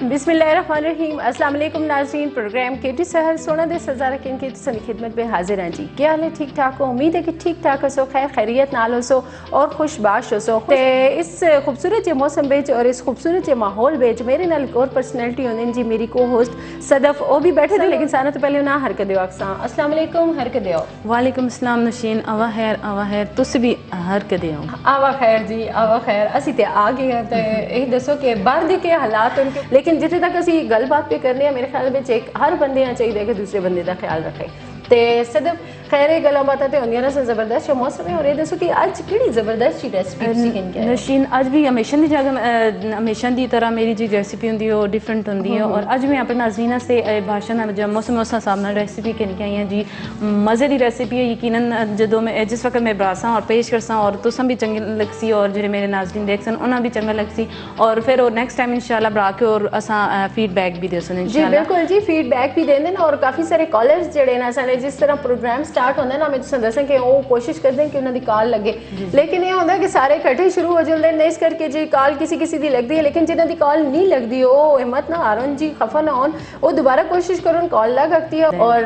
बिस्मिल्लाहिर्रहमानिर्रहीम। अस्सलाम वालेकुम नाज़रीन। प्रोग्राम केटी सहर सोना दे सज़ा रखें की तुसानी खिदमत में हाजिर हैं जी। क्या हाल है? ठीक ठाक हो? उम्मीद है कि ठीक ठाक हो सो, खैर खैरियत नाल हो सो और खुशबाश हो सो। ते इस खूबसूरत जे मौसम बेच और इस खूबसूरत जे माहौल बेच मेरे नाल एक और पर्सनैलिटी होंदे जी, मेरी को होस्ट सदफ। वो भी बैठे थे लेकिन सारा तो पहले उन्हें हरकत दियो अक्सा। अस्सलाम वालेकुम, हरकत दियो। वालेकुम अस्सलाम नशीन। आवा खैर तुस भी हरकत दियो। आवा खैर जी, आवा खैर। असी ते आ गए हैं। ते यही दसो कि बाहर दे के हालात उनके, लेकिन जिथे तक असी गलबात पे करने मेरे ख्याल में एक हर बंदे चाहिए कि दूसरे बंदे का ख्याल रखे। ते सदफ खैर गल्लां बातां ते होंदियां ने जबरदस्त मौसम है। और ये दसो कि अज केड़ी जबरदस्त ची रेसिपी नशीन अज भी हमेशा दी जगह हमेशा दी तरह मेरी जी रेसिपी होंदी है और डिफरेंट होंदी है। और अज मैं अपने नाज़रीन से भाषण जब मौसम उस हिसाब नाल रेसिपी कह के आई हैं जी। मज़े की रेसिपी है यकीनन। जो मैं जिस वक्त मैं बरासा और पेश करसा और तुसा भी चंगी लगसी और जो मेरे नाज़रीन देखसन उन्हें भी चंगा लगसी। और फिर और नेक्स्ट टाइम इंशाल्लाह बरा के और असा फीडबैक भी देसन इंशाल्लाह। जी बिल्कुल जी, फीडबैक भी देंदे और काफ़ी सारे कॉलर्स जड़े ना सारे जिस तरह प्रोग्राम स्टार्ट होंगे ना, मैं तुसें दसां कि वो कोशिश करते हैं कि उन्होंने कॉल लगे, लेकिन ये होंदा कि सारे इकट्ठे शुरू हो जाते हैं। इस करके जी कॉल किसी किसी की लगती है, लेकिन जिन्हों की कॉल नहीं लगती वो हिम्मत ना हारन जी, खफा ना होन, वो दोबारा कोशिश करो कॉल लग सकती है। और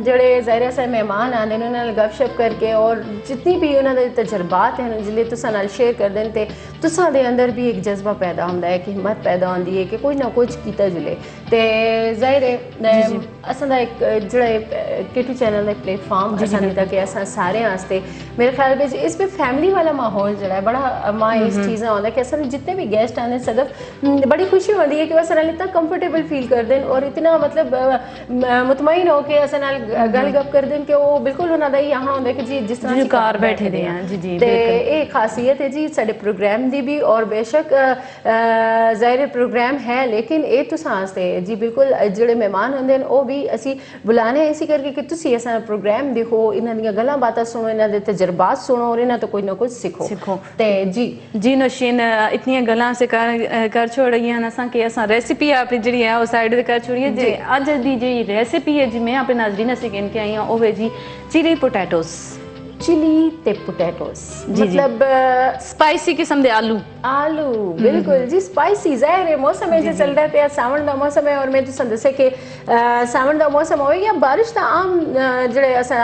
जड़े ज़ाहिर से मेहमान आते हैं उन्होंने गपशप करके और जितनी भी उन्होंने तजर्बात हैं जिले तुसा नाल शेयर कर दें तो तुसा दे अंदर भी एक जज्बा पैदा होता है कि हिम्मत पैदा होती है कि कुछ ना कुछ किया जुले। तो जाहिर है असा एक जोड़ा केटू चैनल का प्लेटफॉर्म असा दिता कि असा सारे वास्ते मेरे ख्याल में इस पे फैमिली वाला माहौल जड़ा है बड़ा माँ इस चीज़ा होता है कि असल जितने भी गेस्ट आते सदफ बड़ी खुशी होती है कि अस इतना कंफर्टेबल फील कर दें और इतना मतलब मुतमईन हो के असा गल गप कर दें कि वो बिल्कुल उन्होंने यहाँ होंगे कि जी जिस तरह कार बैठे दे हैं जी जी। तो ये खासियत है जी साडे प्रोग्राम की भी। और बेशक ज़ाहिर प्रोग्राम है लेकिन ये तुसां वास्ते जी बिल्कुल जोड़े मेहमान होंगे वो भी असी बुलाने इसी करके कि तुसी असा प्रोग्राम देखो, इन्हां दी गल्लां बातां सुनो, इन्हां दे तजर्बात सुनो और इन्हां तो कुछ ना कुछ सीखो। ते जी नौशीन इतनी गल्लां से कर छोड़ियां असां कि असां रेसिपी अपनी जी है वो साइड ते कर छोड़िए। जी अज दी जी रेसिपी है जी मैं अपने नाज़रीन से कहन के आई हूं वो है जी चिली पोटैटोस। चिली ते पोटैटोस मतलब स्पाइसी किस्म दे आलू बिल्कुल जी स्पाइसी। ज़ाहिर है मौसम ऐसे चल रहा है, सावन का मौसम है और मैं तुसें दस्सेआ कि सावन का मौसम हो या बारिश का आम जड़े असा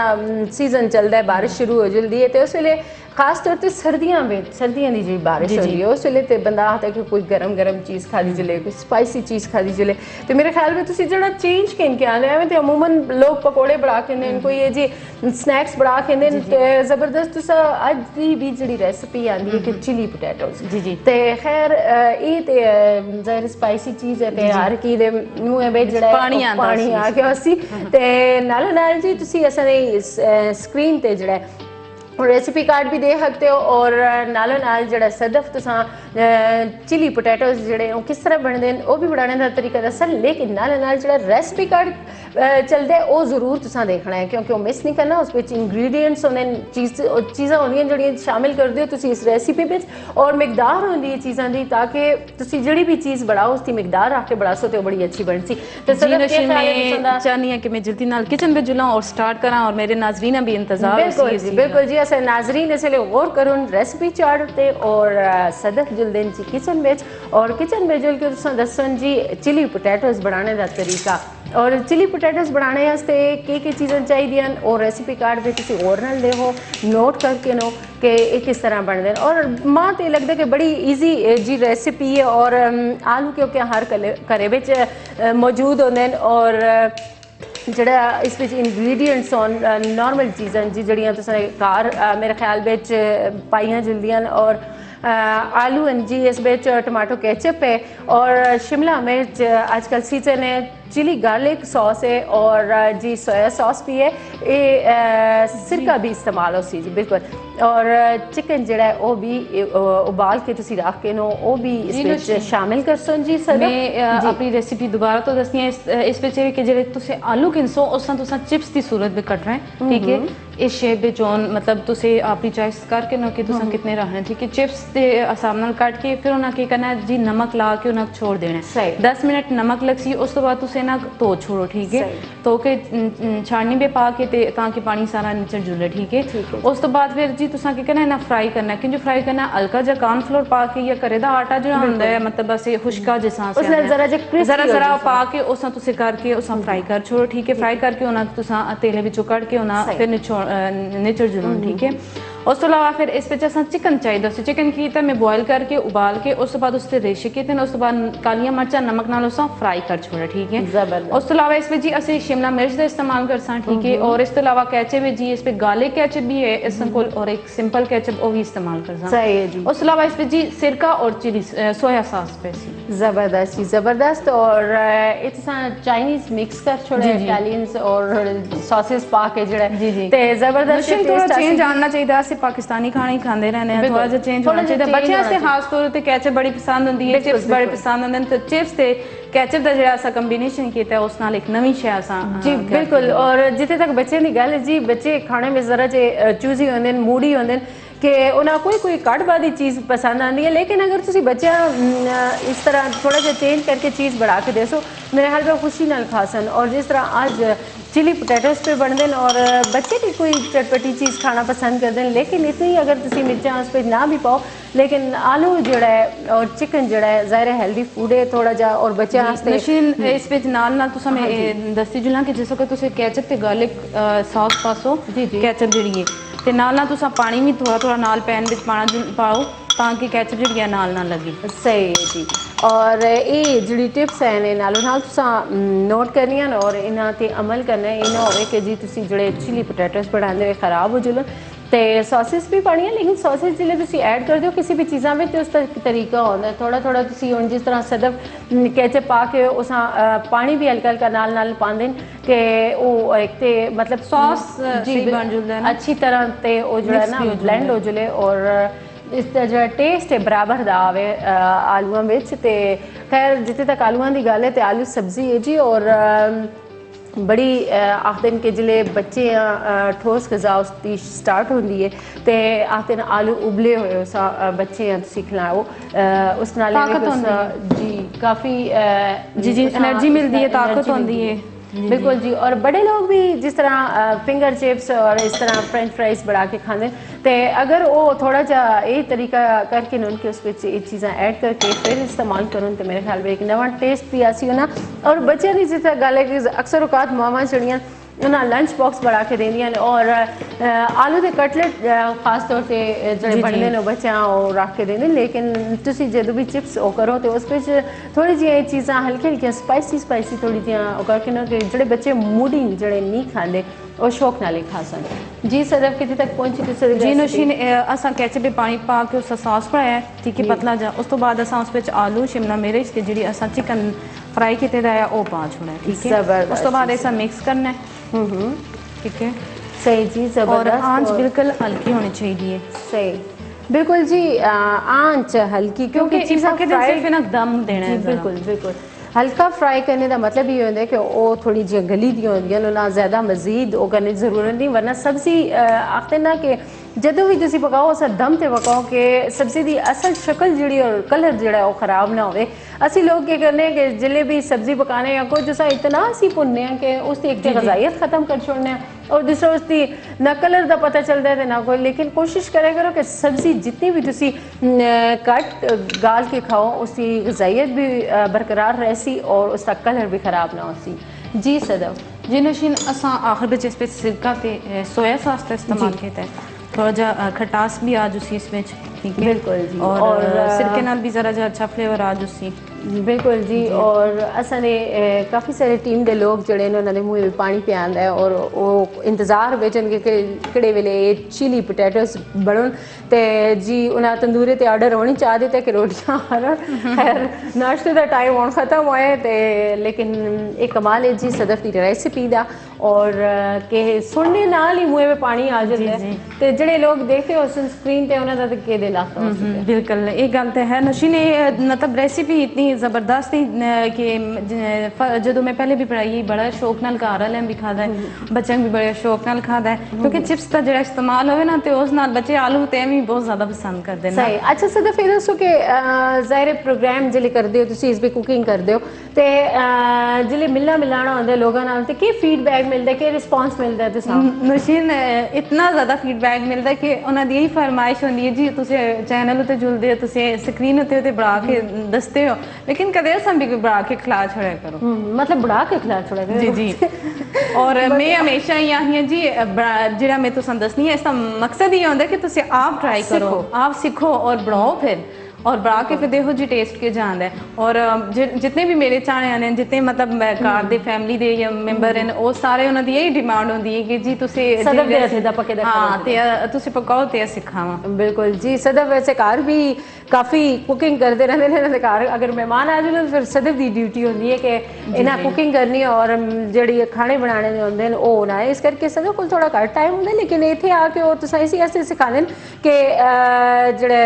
सीजन चलता है, बारिश शुरू हो जल्दी है तो उस वेले खास तौर पर सर्दियां की जी बारिश हो रही है उस वेले तो बंदा आता है कि कोई गरम गरम चीज़ खादी चले, कोई स्पाइसी चीज़ खादी चले। तो मेरे ख्याल में तुसी जड़ा चेंज कह के आने एवं तो अमूमन लोग पकौड़े बना के दें, कोई ये जी स्नैक्स बना के दें। जबरदस्त तुसा अज दी भी जी रेसिपी आती है कि चिली पोटैटोस जी जी। तो खैर ये तो ज़ाहिर स्पाइसी चीज़ है तो हर की मुँह में जड़ा पानी आ गया उसी ते नाल जी तुसी असां स्क्रीन ते जड़ा रेसिपी कार्ड भी दे सकते हो और नालों नाल जड़ा सदफ तुसा चिली पोटैटोस जड़े किस तरह बनते हैं वो भी बनाने का तरीका दसा, लेकिन नालों नाल जड़ा रेसिपी कार्ड चलता है वो जरूर तुसा देखना है क्योंकि वो मिस नहीं करना। उस इंग्रीडियंट्स होंगे चीज़ां होंदियां जड़ियां शामिल कर दियो तुसी इस रेसिपी में और मिकदार होंदी है चीज़ां दी ताकि तुसी जड़ी भी चीज़ बढ़ाओ उसकी मिकदार रख के बढ़ा सो तो बड़ी अच्छी बन सी। तो चाहनी है कि मैं जल्दी नाल किचन में जुला और स्टार्ट करा और मेरे नाज़रीन भी इंतजार बिल्कुल जी अस नाजरीन इसलिए गौर करूँ रेसिपी चार्ट उत्ते और सदफ जुलदे जी किचन में और किचन में जुल के तुसां दसन जी चिली पोटैटोस बनाने का तरीका। और चिली पोटैटोस बनाने वास्ते के चीज़ां चाहिए और रेसिपी कार्ड में किसी और नाल देखो नोट करके नो कि ये किस तरह बनते हैं। और मां तो लगता है कि बड़ी ईजी जी रेसिपी है और आलू क्योंकि हर घरे विच मौजूद होंदे हैं और जड़ा इस इंग्रीडियंट्स होन नॉर्मल चीज़ां जी जड़ियां तुसें घर मेरे ख्याल बिच पाइयां जल्दियां और आलू हैं जी इस बिच टमाटो केचप है और शिमला मिर्च आजकल सीजन है, चिली गार्लिक सॉस है और जी सोया सॉस भी है, ये सिरका भी इस्तेमाल हो सी जी बिल्कुल। और चिकन जड़ा है वो भी उबाल के तुसी रख के नो वो भी इस शामिल कर सो जी। सर मैं अपनी रेसिपी दोबारा तो दसनी है इस कि जेडे तुसे आलू किनसो उस तुसा चिप्स की सूरत में कट रहे हैं ठीक है। इस शेप में जोन मतलब तुसे अपनी चॉइस करके नो कि तुसा कितने रखने ठीक है। चिप्स के हिसाब नाल कट के फिर उन्हें की करना है जी नमक ला के उन्हें छोड़ देना है 10 मिनट नमक लग सी उस तो बाद तुसे ना धो छोड़ो ठीक है। तो के छानी पे पा के ताकि पानी सारा नीचे जुले ठीक है। उस तो बाद फिर जी तुसा की करना है ना फ्राई करना है कि जो फ्राई करना है हल्का जा कॉर्नफ्लोर पा के या घरे दा आटा जो होंदा है मतलब बस ये खुशका जिसा से उसने जरा जे crispy जरा हो जरा जाए। पा के उसा तुसी करके उसा फ्राई कर छोड़ो ठीक है फ्राई करके उना तुसा तेल विचों कढ़ के उना फिर निचड़ जरूर ठीक है उस तो अलावा फिर इस विच असां चिकन चाहिदा सी चिकन की तो मैं बॉयल करके उबाल के उस तो बाद उसते रेशे कीते उस तो बाद कालियां मर्चां नमक नाल उसा फ्राई कर छोड़ा ठीक है जबरदस्त। उस तो अलावा इस जी असं शिमला मिर्च का इस्तेमाल कर सा ठीक है और इस तो अलावा कैचअप है जी इस पे गार्लिक कैचअप भी है इस कोल और एक सिंपल कैचअप वो भी इस्तेमाल कर सा सही है जी। उस तो अलावा इस पे जी सिरका और चिली सोया सॉस पे सी जबरदस्त जी जबरदस्त और इतना चाइनीज मिक्स कर छोड़े इटालियंस और सॉसेस पा के जड़ा जी जी ते जबरदस्त नशीन थोड़ा चेंज आना चाहिए असं पाकिस्तानी खाना ही खाते रहने हैं थोड़ा जिहा चेंज होना चाहिए बच्चों वास्ते खास तौर पर कैचअप बड़ी पसंद होंदी है चिप्स बड़े पसंद होंदे तो चिप्स ते कैचअप का जो कॉम्बिनेशन किया उस नाल एक नवी शै जी बिल्कुल और जिथे तक बच्चे की गल है जी बच्चे खाने में जरा जे चूजी होंदे मूडी होंदे कि उन्हें कोई घट बादी चीज़ पसंद आती है लेकिन अगर तुम बच्चा इस तरह थोड़ा जा चेंज करके चीज़ बढ़ा के दे सो मेरे ख्याल में खुशी नाल खा सन और जिस तरह आज चिली पोटैटोज पे बनते हैं और बच्चे भी कोई चटपटी चीज़ खाना पसंद करते हैं लेकिन इतनी अगर तुम मिर्चा उस पर ना भी पाओ लेकिन आलू जोड़ा है और चिकन जोड़ा है ज़ाहिर है हेल्दी फूड है थोड़ा जा और बच्चे वास्ते नशीन इस विच नाल नाल तुसा मैं दस्सी जुला कि जिस वक्त तुम कैचअप ते गार्लिक सॉस पासो जी जी कैचअप जी है ते नाल नाल तुसा पानी भी थोड़ा थोड़ा नाल पैन विच पाओ ताकि कैचअप जी नाल ना लगे सही है जी और ये जी टिप्स हैं नालों नाल तुसा नोट करनियां और इन्हां ते अमल करना है इना होवे कि जी तुसी जड़े चिली पोटैटोज बनांदे हुए खराब हो जुलन ते सॉसेस भी पानी है लेकिन सॉसेस जिले तुसी ऐड कर दो किसी भी चीज़ा में तो उस तरीका होता है थोड़ा थोड़ा तुसी हुण जिस तरह सदफ कैचअप पा के उस पानी भी हल्का हल्का नाल नाल पांदे कि वो एक ते मतलब सॉस सही बन जुलदा है अच्छी तरह ते वो जो है ना ब्लेंड हो जुले और इसका जो टेस्ट है बराबर दा आवे आलूआं विच ते खैर जिथे तक आलूआं दी गल है ते आलू सब्जी है जी और बड़ी आखदे के जिले बच्चे ठोस गज़ा उसकी स्टार्ट होंदी है ते आखदे आलू उबले हुए उस बच्चे तुसी खिलाओ उस नाल जी काफ़ी जी जी एनर्जी मिलती है ताकत होती है बिल्कुल जी और बड़े लोग भी जिस तरह फिंगर चिप्स और इस तरह फ्रेंच फ्राइज बढ़ा के खाते तो अगर वो थोड़ा जा ये तरीका करके उनके उस ये चीज़ें ऐड करके फिर इस्तेमाल करूँ तो मेरे ख्याल में एक नवा टेस्ट भी आसी होना और बच्चों की जिस तरह गल है कि अक्सर औकात मावां जड़ियां उन्हें लंच बॉक्स बढ़ा के देंदियां और आलू के कटलेट खास तौर पर जो बनते हैं बच्चा और रख के देंगे लेकिन तुसी जो भी चिप्स वो करो तो उस थोड़ी जी चीज़ा हल्की हल्की स्पाइसी थोड़ी जी करके ना कि जो बच्चे मूडी जड़े नहीं खाते और शौक नाल खा सन जी सदफ कितने तक पहुंची जी नशीन असा कैचअप पानी पा के उसका सॉस बनाया ठीक है पतला जा उस तो बाद असा उस आलू शिमला मिर्च ते जी असा चिकन फ्राई किए है वो पा छोड़ा ठीक है उस तो बाद ऐसा मिक्स करना है ठीक है सही जी जबरदस्त आंच बिल्कुल हल्की होनी चाहिए सही बिल्कुल जी आंच हल्की क्योंकि चीज़ां के सिर्फ ना दम देना है बिल्कुल बिल्कुल हल्का फ्राई करने का मतलब ये होता है कि वो थोड़ी जी गली दी होंगी ना ज़्यादा मजीद वो करने की जरूरत नहीं वरना सब्जी आखते ना कि जदों भी तुसी पकाओ उस दम ते पकाओ कि सब्जी की असल शक्ल जी और कलर जो खराब ना हो असी लोग क्या करने कि जिले भी सब्जी पकाने या कुछ जैसा इतना असी भुनने कि उसकी एक गजाइत खत्म कर छोड़ने और दूसरा उसकी ना कलर का पता चलता है ना कोई लेकिन कोशिश करे करो कि सब्जी जितनी भी तुसी कट गाल के खाओ उसकी गजाइत भी बरकरार रहसी और उसका कलर भी खराब ना हो जी सदफ जी नशीन असा आखिर में इस पे सिरका ते सोया सॉस का इस्तेमाल किया है थोड़ा जा खटास भी आज उसी इसमें ठीक है बिल्कुल जी और सिरके नाल भी ज़रा जा अच्छा फ्लेवर आज उसी बिल्कुल जी और असाने काफ़ी सारे टीम के लोग जड़े ने उन्होंने मुँह में पानी पे आंदा है और वो इंतज़ार बेचन के किड़े वेले चिली पोटैटोज बनन ते जी उन्हें तंदूरे ते ऑर्डर होनी चाह देते कि रोटियां बनन खैर नाश्ते का टाइम हुण ख़त्म होए ते लेकिन एक कमाल है जी सदफ की रेसिपी दा और के सुनने नाल ही मुँह में पानी आ जाता है ते जड़े लोग देखते हो स्क्रीन ते उन्हें तो के दिल आता बिल्कुल ये गल तो है नशीन मतलब रेसिपी इतनी जबरदस्त थी कि जो मैं पहले भी पढ़ाई बड़ा शौक नाल घर वाले भी खाता है बच्चों भी बड़े शौक नाल खाता है क्योंकि चिप्स का जो इस्तेमाल हो ना तो उस नाल बच्चे आलू ते भी बहुत ज़्यादा पसंद करते हैं सही अच्छा सदा फिर दसो कि ज़ाहिर प्रोग्राम जिले करते हो तुसी इस पे कुकिंग करते हो ਤੇ ਜਿਹੜੇ ਮਿਲਾਣਾ ਹੁੰਦਾ ਲੋਕਾਂ ਨਾਲ ਤੇ ਕੀ ਫੀਡਬੈਕ ਮਿਲਦਾ, ਕੀ ਰਿਸਪੌਂਸ ਮਿਲਦਾ ਤੁਸੀਂ? ਨਸ਼ੀਨ ਇਤਨਾ ਜ਼ਿਆਦਾ ਫੀਡਬੈਕ ਮਿਲਦਾ ਕਿ ਉਹਨਾਂ ਦੀ ਇਹੀ ਫਰਮਾਇਸ਼ ਹੁੰਦੀ ਹੈ ਜੀ ਤੁਸੀਂ ਚੈਨਲ ਉੱਤੇ ਜੁੜਦੇ ਹੋ, ਤੁਸੀਂ ਸਕਰੀਨ ਉੱਤੇ ਬਣਾ ਕੇ ਦੱਸਦੇ ਹੋ, ਲੇਕਿਨ ਕਦੇ ਅਸਾਂ ਵੀ ਬਣਾ ਕੇ ਖਿਲਾ ਛੜਿਆ ਕਰੋ। मतलब बढ़ा के खिला छोड़ा जी जी और मैं हमेशा यही है जी ਜਿਹੜਾ मैं तुसां दसनी है इसका मकसद ये होता है कि तुसी आप ट्राई करो, आप सीखो और बनाओ फिर और बना के फिर देखो जी टेस्ट के जाता है। और जितने भी मेरे चाहने आने जितने मतलब घर दे फैमिली दे या मैंबर हैं वो सारे उन्होंने यही डिमांड होती है कि जी तुसी सदफ दे हथे दा पके दा हाँ ते तुसी पकाओ ते सिखावा। बिल्कुल जी, सदफ वैसे घर भी काफ़ी कुकिंग करते रहते हैं इन्होंने घर, अगर मेहमान आ जाए फिर सदफ की ड्यूटी होती है कि इन्हें कुकिंग करनी है और जी खाने बनाने होंगे वो होना है, इस करके सदफ को थोड़ा घट टाइम होंगे, लेकिन इतने आके और तुम इसी ऐसे सिखा दें कि जोड़े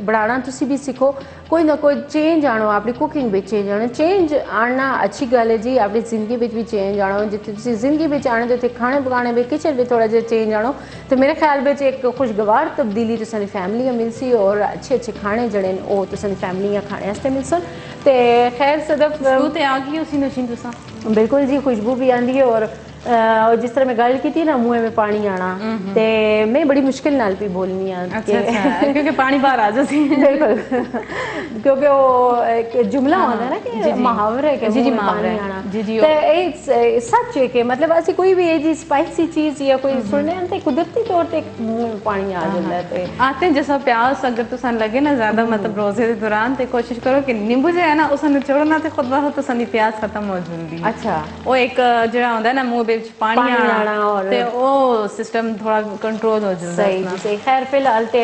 बनाना तुसी भी सीखो, कोई ना कोई चेंज आना, अपनी कुकिंग में चेंज आना, चेंज आना अच्छी गल है जी, अपनी जिंदगी में भी चेंज आना, जितने जिंदगी में आना तो खाने पकाने में किचन में थोड़ा जहा चेंज आना, तो मेरे ख्याल में एक खुशगवार तब्दीली तुसानी फैमिली मिल सी और अच्छे अच्छे खाने जड़े वो तुसानी फैमिली खाने वास्ते मिल सन। तो खैर सदफ ते आ गई उसी नशीन तुसा बिल्कुल जी, खुशबू भी आती है और जिस तरह मैं गल की थी ना मुँह में पानी आना, तो मैं बड़ी मुश्किल नाल भी बोलनी हाँ क्योंकि पानी बाहर आ जाती है। बिल्कुल क्योंकि वो एक जुमला होता है ना कि मुहावरा है कि जी जी पानी आना जी जी तो सच है कि मतलब ऐसी कोई भी ये स्पाइसी चीज़ या कोई सुनने तो कुदरती तौर पर मुँह में पानी आ जाता है। तो आते हैं जैसा प्याज अगर तुसा लगे ना ज़्यादा मतलब रोजे के दौरान तो कोशिश करो कि नींबू जो है ना उसे निचोड़ना तो खुद ब खुद प्याज खत्म हो जाती है। अच्छा वो एक जो होता है ना मुँह पानी आना और वो सिस्टम थोड़ा कंट्रोल हो जाता है। सही सही। खैर फिलहाल तो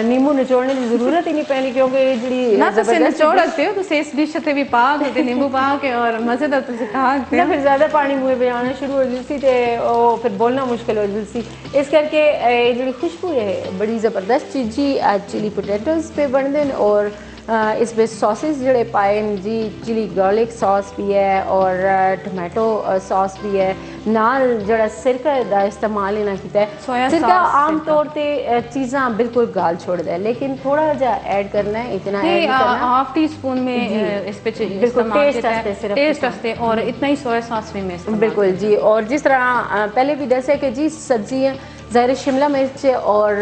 नींबू निचोड़ने की जरूरत ही नहीं पैनी क्योंकि जी ना तुम निचोड़ सकते हो, तो इस डिश ते भी पा के नींबू पा के और मजेदार तुम खा के फिर ज़्यादा पानी मुँह पे आना शुरू हो जाती तो फिर बोलना मुश्किल हो जाती, इस करके जी खुशबू है बड़ी ज़बरदस्त चीज़ जी आज चिली पोटैटोज़ पे बनते हैं और इसमें सॉसेस जड़े पाए जी, चिली गार्लिक सॉस भी है और टमाटो सॉस भी है, नाल जड़ा सिरका का इस्तेमाल इन्हें किया है। सिरका आम तौर पे चीज़ां बिल्कुल गाल छोड़ता है, लेकिन थोड़ा जा ऐड करना है, इतना ऐड करना हाफ टी स्पून में इस पे टेस्ट आस्ते और इतना ही सोया सॉस भी में बिल्कुल जी। और जिस तरह पहले भी दसे कि जी सब्जियाँ ज़ाहिर शिमला मिर्च और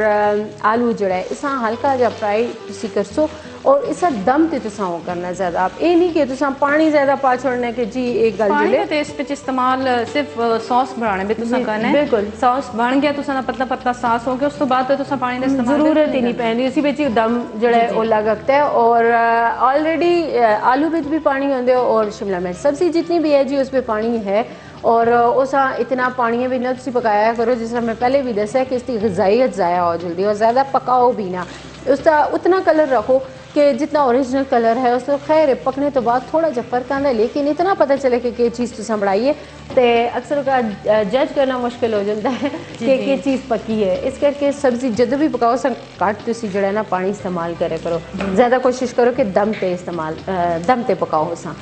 आलू जड़ा है इस हल्का जा फ्राई तुसी करसो और इसका दम ते तुसा वो करना ज़्यादा, आप ये नहीं कि तुसा पानी ज़्यादा पा छोड़ना कि जी एक गल जले तो इस पे इस्तेमाल सिर्फ सॉस बनाने में तुसा करना है। बिल्कुल सॉस बन गया तुसा पतला पतला सॉस हो गया उस तो बाद तो तुसा पानी का इस्तेमाल जरूरत ही नहीं पैंदी, उसी बिच दम जड़ा है वो लगता है। और ऑलरेडी आलू बिच भी पानी होंगे और शिमला मिर्च सब्जी जितनी भी है जी उस पर पानी है और उस इतना पानी भी ना तुसी पकाया करो, जिस तरह मैं पहले भी दसा कि इसकी ग़िज़ाइयत ज़ाया हो जल्दी और ज़्यादा पकाओ भी ना, उसका उतना कलर रखो कि जितना ओरिजिनल कलर है उसको खैर पकने तो बाद थोड़ा जहा फर्क आता है, लेकिन इतना पता चले कि चीज़ तुम बनाइए तो अक्सर का जज करना मुश्किल हो जाता है कि चीज़ पकी है, इस करके सब्जी जदों भी पकाओ घट तुसी जड़ा ना पानी इस्तेमाल करे करो, ज़्यादा कोशिश करो कि दम ते इस्तेमाल दम ते पकाओ असां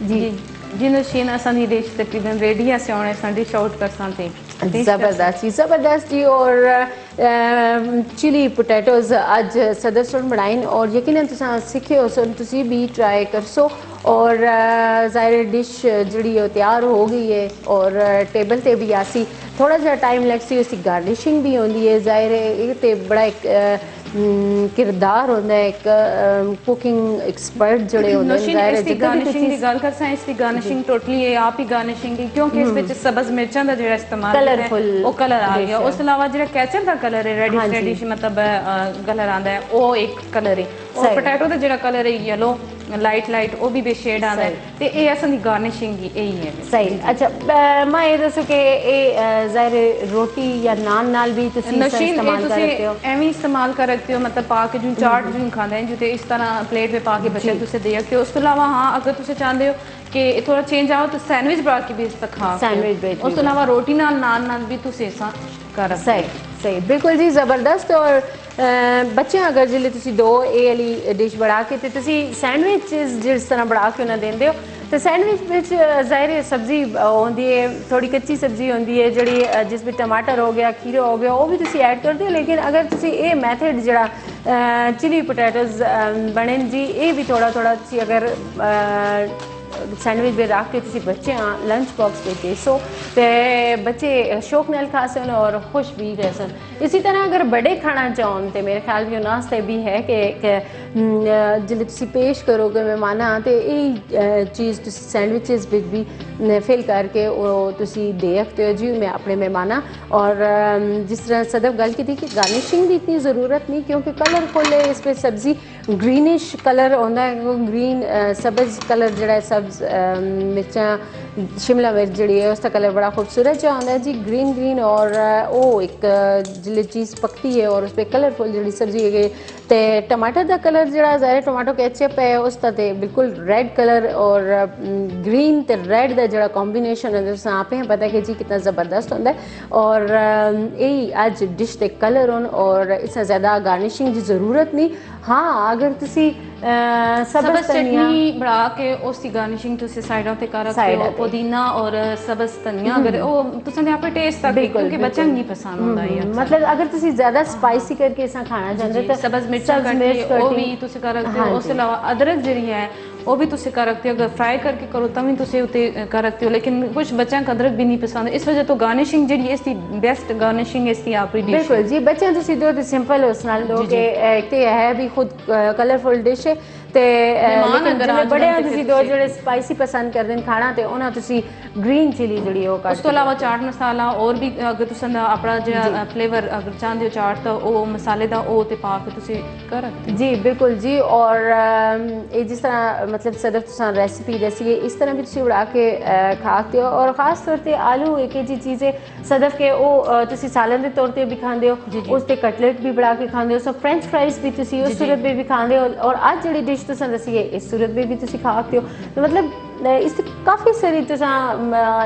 जी जी। नशीन असांजी डिश तकरीबन रेडी है, असीं हाणे असां डिश आउट करसां थी ज़बरदस्त जी। और चिली पोटैटोज़ अज सदर सुन बनाइन और यकीनन तुसां सीखे हो सुन तुसी भी ट्राई करसो और ज़ाहिर डिश जी तैयार हो गई है और टेबल ते भी आसी, थोड़ा जहा टाइम लगसी, उसकी गार्निशिंग भी होंगी है, ज़ाहिर है ये तो बड़ा एक किरदार होता है एक कुकिंग एक्सपर्ट जड़े होते हैं। इसकी गार्निशिंग की गल करसां, इसकी गार्निशिंग टोटली है आप ही गार्निशिंग की क्योंकि इस विच सब्ज़ मिर्चां दा जेड़ा इस्तेमाल कलरफुल वो कलर आ गया, उस अलावा जेड़ा केचप दा कलर है रेडिश मतलब कलर आंदा है वो एक कलर है और पोटैटो दा जेड़ा कलर है येलो लाइट लाइट वो भी बेशेड आंदा है ते ए असां दी गार्निशिंग की यही है। सही। अच्छा मैं ये दसो कि ए ज़ाहिर रोटी या नान नाल भी तुसी इस्तेमाल कर सकते हो, एवं इस्तेमाल कर सकते हो मतलब पा के जो चाट जो खाते हैं जो इस तरह प्लेट में पा के बच्चे तुसे दे सकते हो। उसके अलावा हाँ अगर तुसे चाहते हो कि थोड़ा चेंज आओ तो सैंडविच बना के भी इस तक खा सैंडविच, उसके अलावा रोटी नाल नान नाल भी तुसे ऐसा कर सही सही बिल्कुल जी ज़बरदस्त। और बच्चे अगर जिले तुसी दो ए वाली डिश बना के तो तुसी सैंडविच जिस तरह बना के उन्हें देंदे हो तो सैंडविच में ज़ाहिर सब्जी होती है, थोड़ी कच्ची सब्जी होती है जी जिसमें टमाटर हो गया खीरा हो गया वो भी तुसी ऐड करते हो, लेकिन अगर तुसी ये मैथड जड़ा चिली पोटैटोज़ बने जी ये भी थोड़ा थोड़ा तुसी अगर ਸੈਂਡਵਿਚ ਵੀ ਰੱਖ ਕੇ ਤੁਸੀਂ ਬੱਚਿਆਂ ਲੰਚ ਬਾਕਸ ਵਿੱਚ ਦੇ ਸੋ ਤੇ ਬੱਚੇ ਸ਼ੌਕ ਨਾਲ ਖਾ ਸਕਣ ਔਰ ਖੁਸ਼ ਵੀ ਰਹਿ ਸਕਣ। ਇਸੇ ਤਰ੍ਹਾਂ ਅਗਰ ਬੜੇ ਖਾਣਾ ਚਾਹਣ ਤੇ ਮੇਰੇ ਖਿਆਲ ਵੀ ਨਾਸਤੇ ਵੀ ਹੈ ਕਿ ਜਿਹੜੇ ਤੁਸੀਂ ਪੇਸ਼ ਕਰੋਗੇ ਮਹਿਮਾਨਾਂ ਤੇ ਇਹ ਚੀਜ਼ ਤੁਸੀਂ ਸੈਂਡਵਿਚਸ ਵਿੱਚ ਵੀ ਫਿਲ ਕਰਕੇ ਉਹ ਤੁਸੀਂ ਦੇ ਸਕਦੇ ਹੋ ਜੀ ਮੈਂ ਆਪਣੇ ਮਹਿਮਾਨਾਂ। ਔਰ जिस तरह सदफ गल की थी कि गार्निशिंग की इतनी ज़रूरत नहीं क्योंकि कलरफुल है इस पर सब्ज़ी ग्रीनिश कलर होता है ग्रीन सब्ज़ कलर जड़ा सब्ज़ मिर्चा शिमला मिर्च जी है उसका कलर बड़ा खूबसूरत जो आता है जी ग्रीन ग्रीन और वो एक जिले चीज़ पकती है और उस पर कलरफुल जी सब्ज़ी है तो टमाटर का कलर जरा ज़ाहिर टमाटो केचप है उसका तो बिल्कुल रेड कलर और ग्रीन तो रेड का जरा कॉम्बीनेशन है आप ही पता है कि जी कितना ज़बरदस्त होता है। और यही अज डिश के कलर होन और इससे ज़्यादा गार्निशिंग की ज़रूरत नहीं। हाँ अगर तुसी सब्ज़ चटनी बना के उसकी गार्निशिंग तुसी साइडों पे कर रखते हो पुदीना और सब्ज़ धनिया अगर वो तुसां दे आपे टेस्ट तक क्योंकि बच्चों नहीं पसंद होता है मतलब अगर तुसी ज़्यादा स्पाइसी करके इसा खाना चाहते तो सब्ज़ मिर्चा करके वो भी तुसी कर रखते हो। उसके अलावा अदरक जी है वो भी तुसी कर रखते हो अगर फ्राई करके करो तब भी तुसी उते कर रखते हो लेकिन कुछ बच्चों को अदरक भी नहीं पसंद इस वजह तो गार्निशिंग जी इसकी बेस्ट गार्निशिंग इसकी आप ही डिश बिल्कुल जी बच्चे तुसी दो तो सिंपल उस नाल दो के एक तो है भी खुद कलरफुल डिश है ते लेकिन जिले बड़े तुसी दो ਜਿਹੜੇ स्पाइसी पसंद करते हैं खाना ते ਉਹਨਾਂ ਤੁਸੀਂ ग्रीन चिली ਜਿਹੜੀ ਉਹ ਕੱਟ ਉਸ ਤੋਂ ਇਲਾਵਾ ਚਾਟ ਮਸਾਲਾ और भी अगर ਤੁਸੀਂ ਆਪਣਾ ਜਿਹੜਾ फ्लेवर अगर चाहते हो चाट ਤਾਂ ਉਹ ਮਸਾਲੇ ਦਾ ਉਹ ਤੇ ਪਾ ਕੇ ਤੁਸੀਂ ਕਰ ਸਕਦੇ जी बिल्कुल जी। और ये जिस तरह मतलब सदफ तुसां रेसिपी दसी है इस तरह भी तुसी बना के खाते हो और खास तौर पे आलू एक जी चीज़ है सदफ के वो तुसी सालन के तौर पर भी खाते हो उस ते कटलेट भी बना के खाते हो सो फ्रेंच फ्राइज भी तुसी उस सूरत में भी खाते हो और आज जी डिश तुसां दसी है इस सूरत में भी तुसी खा सकते हो तो मतलब इस काफ़ी सारी तुसां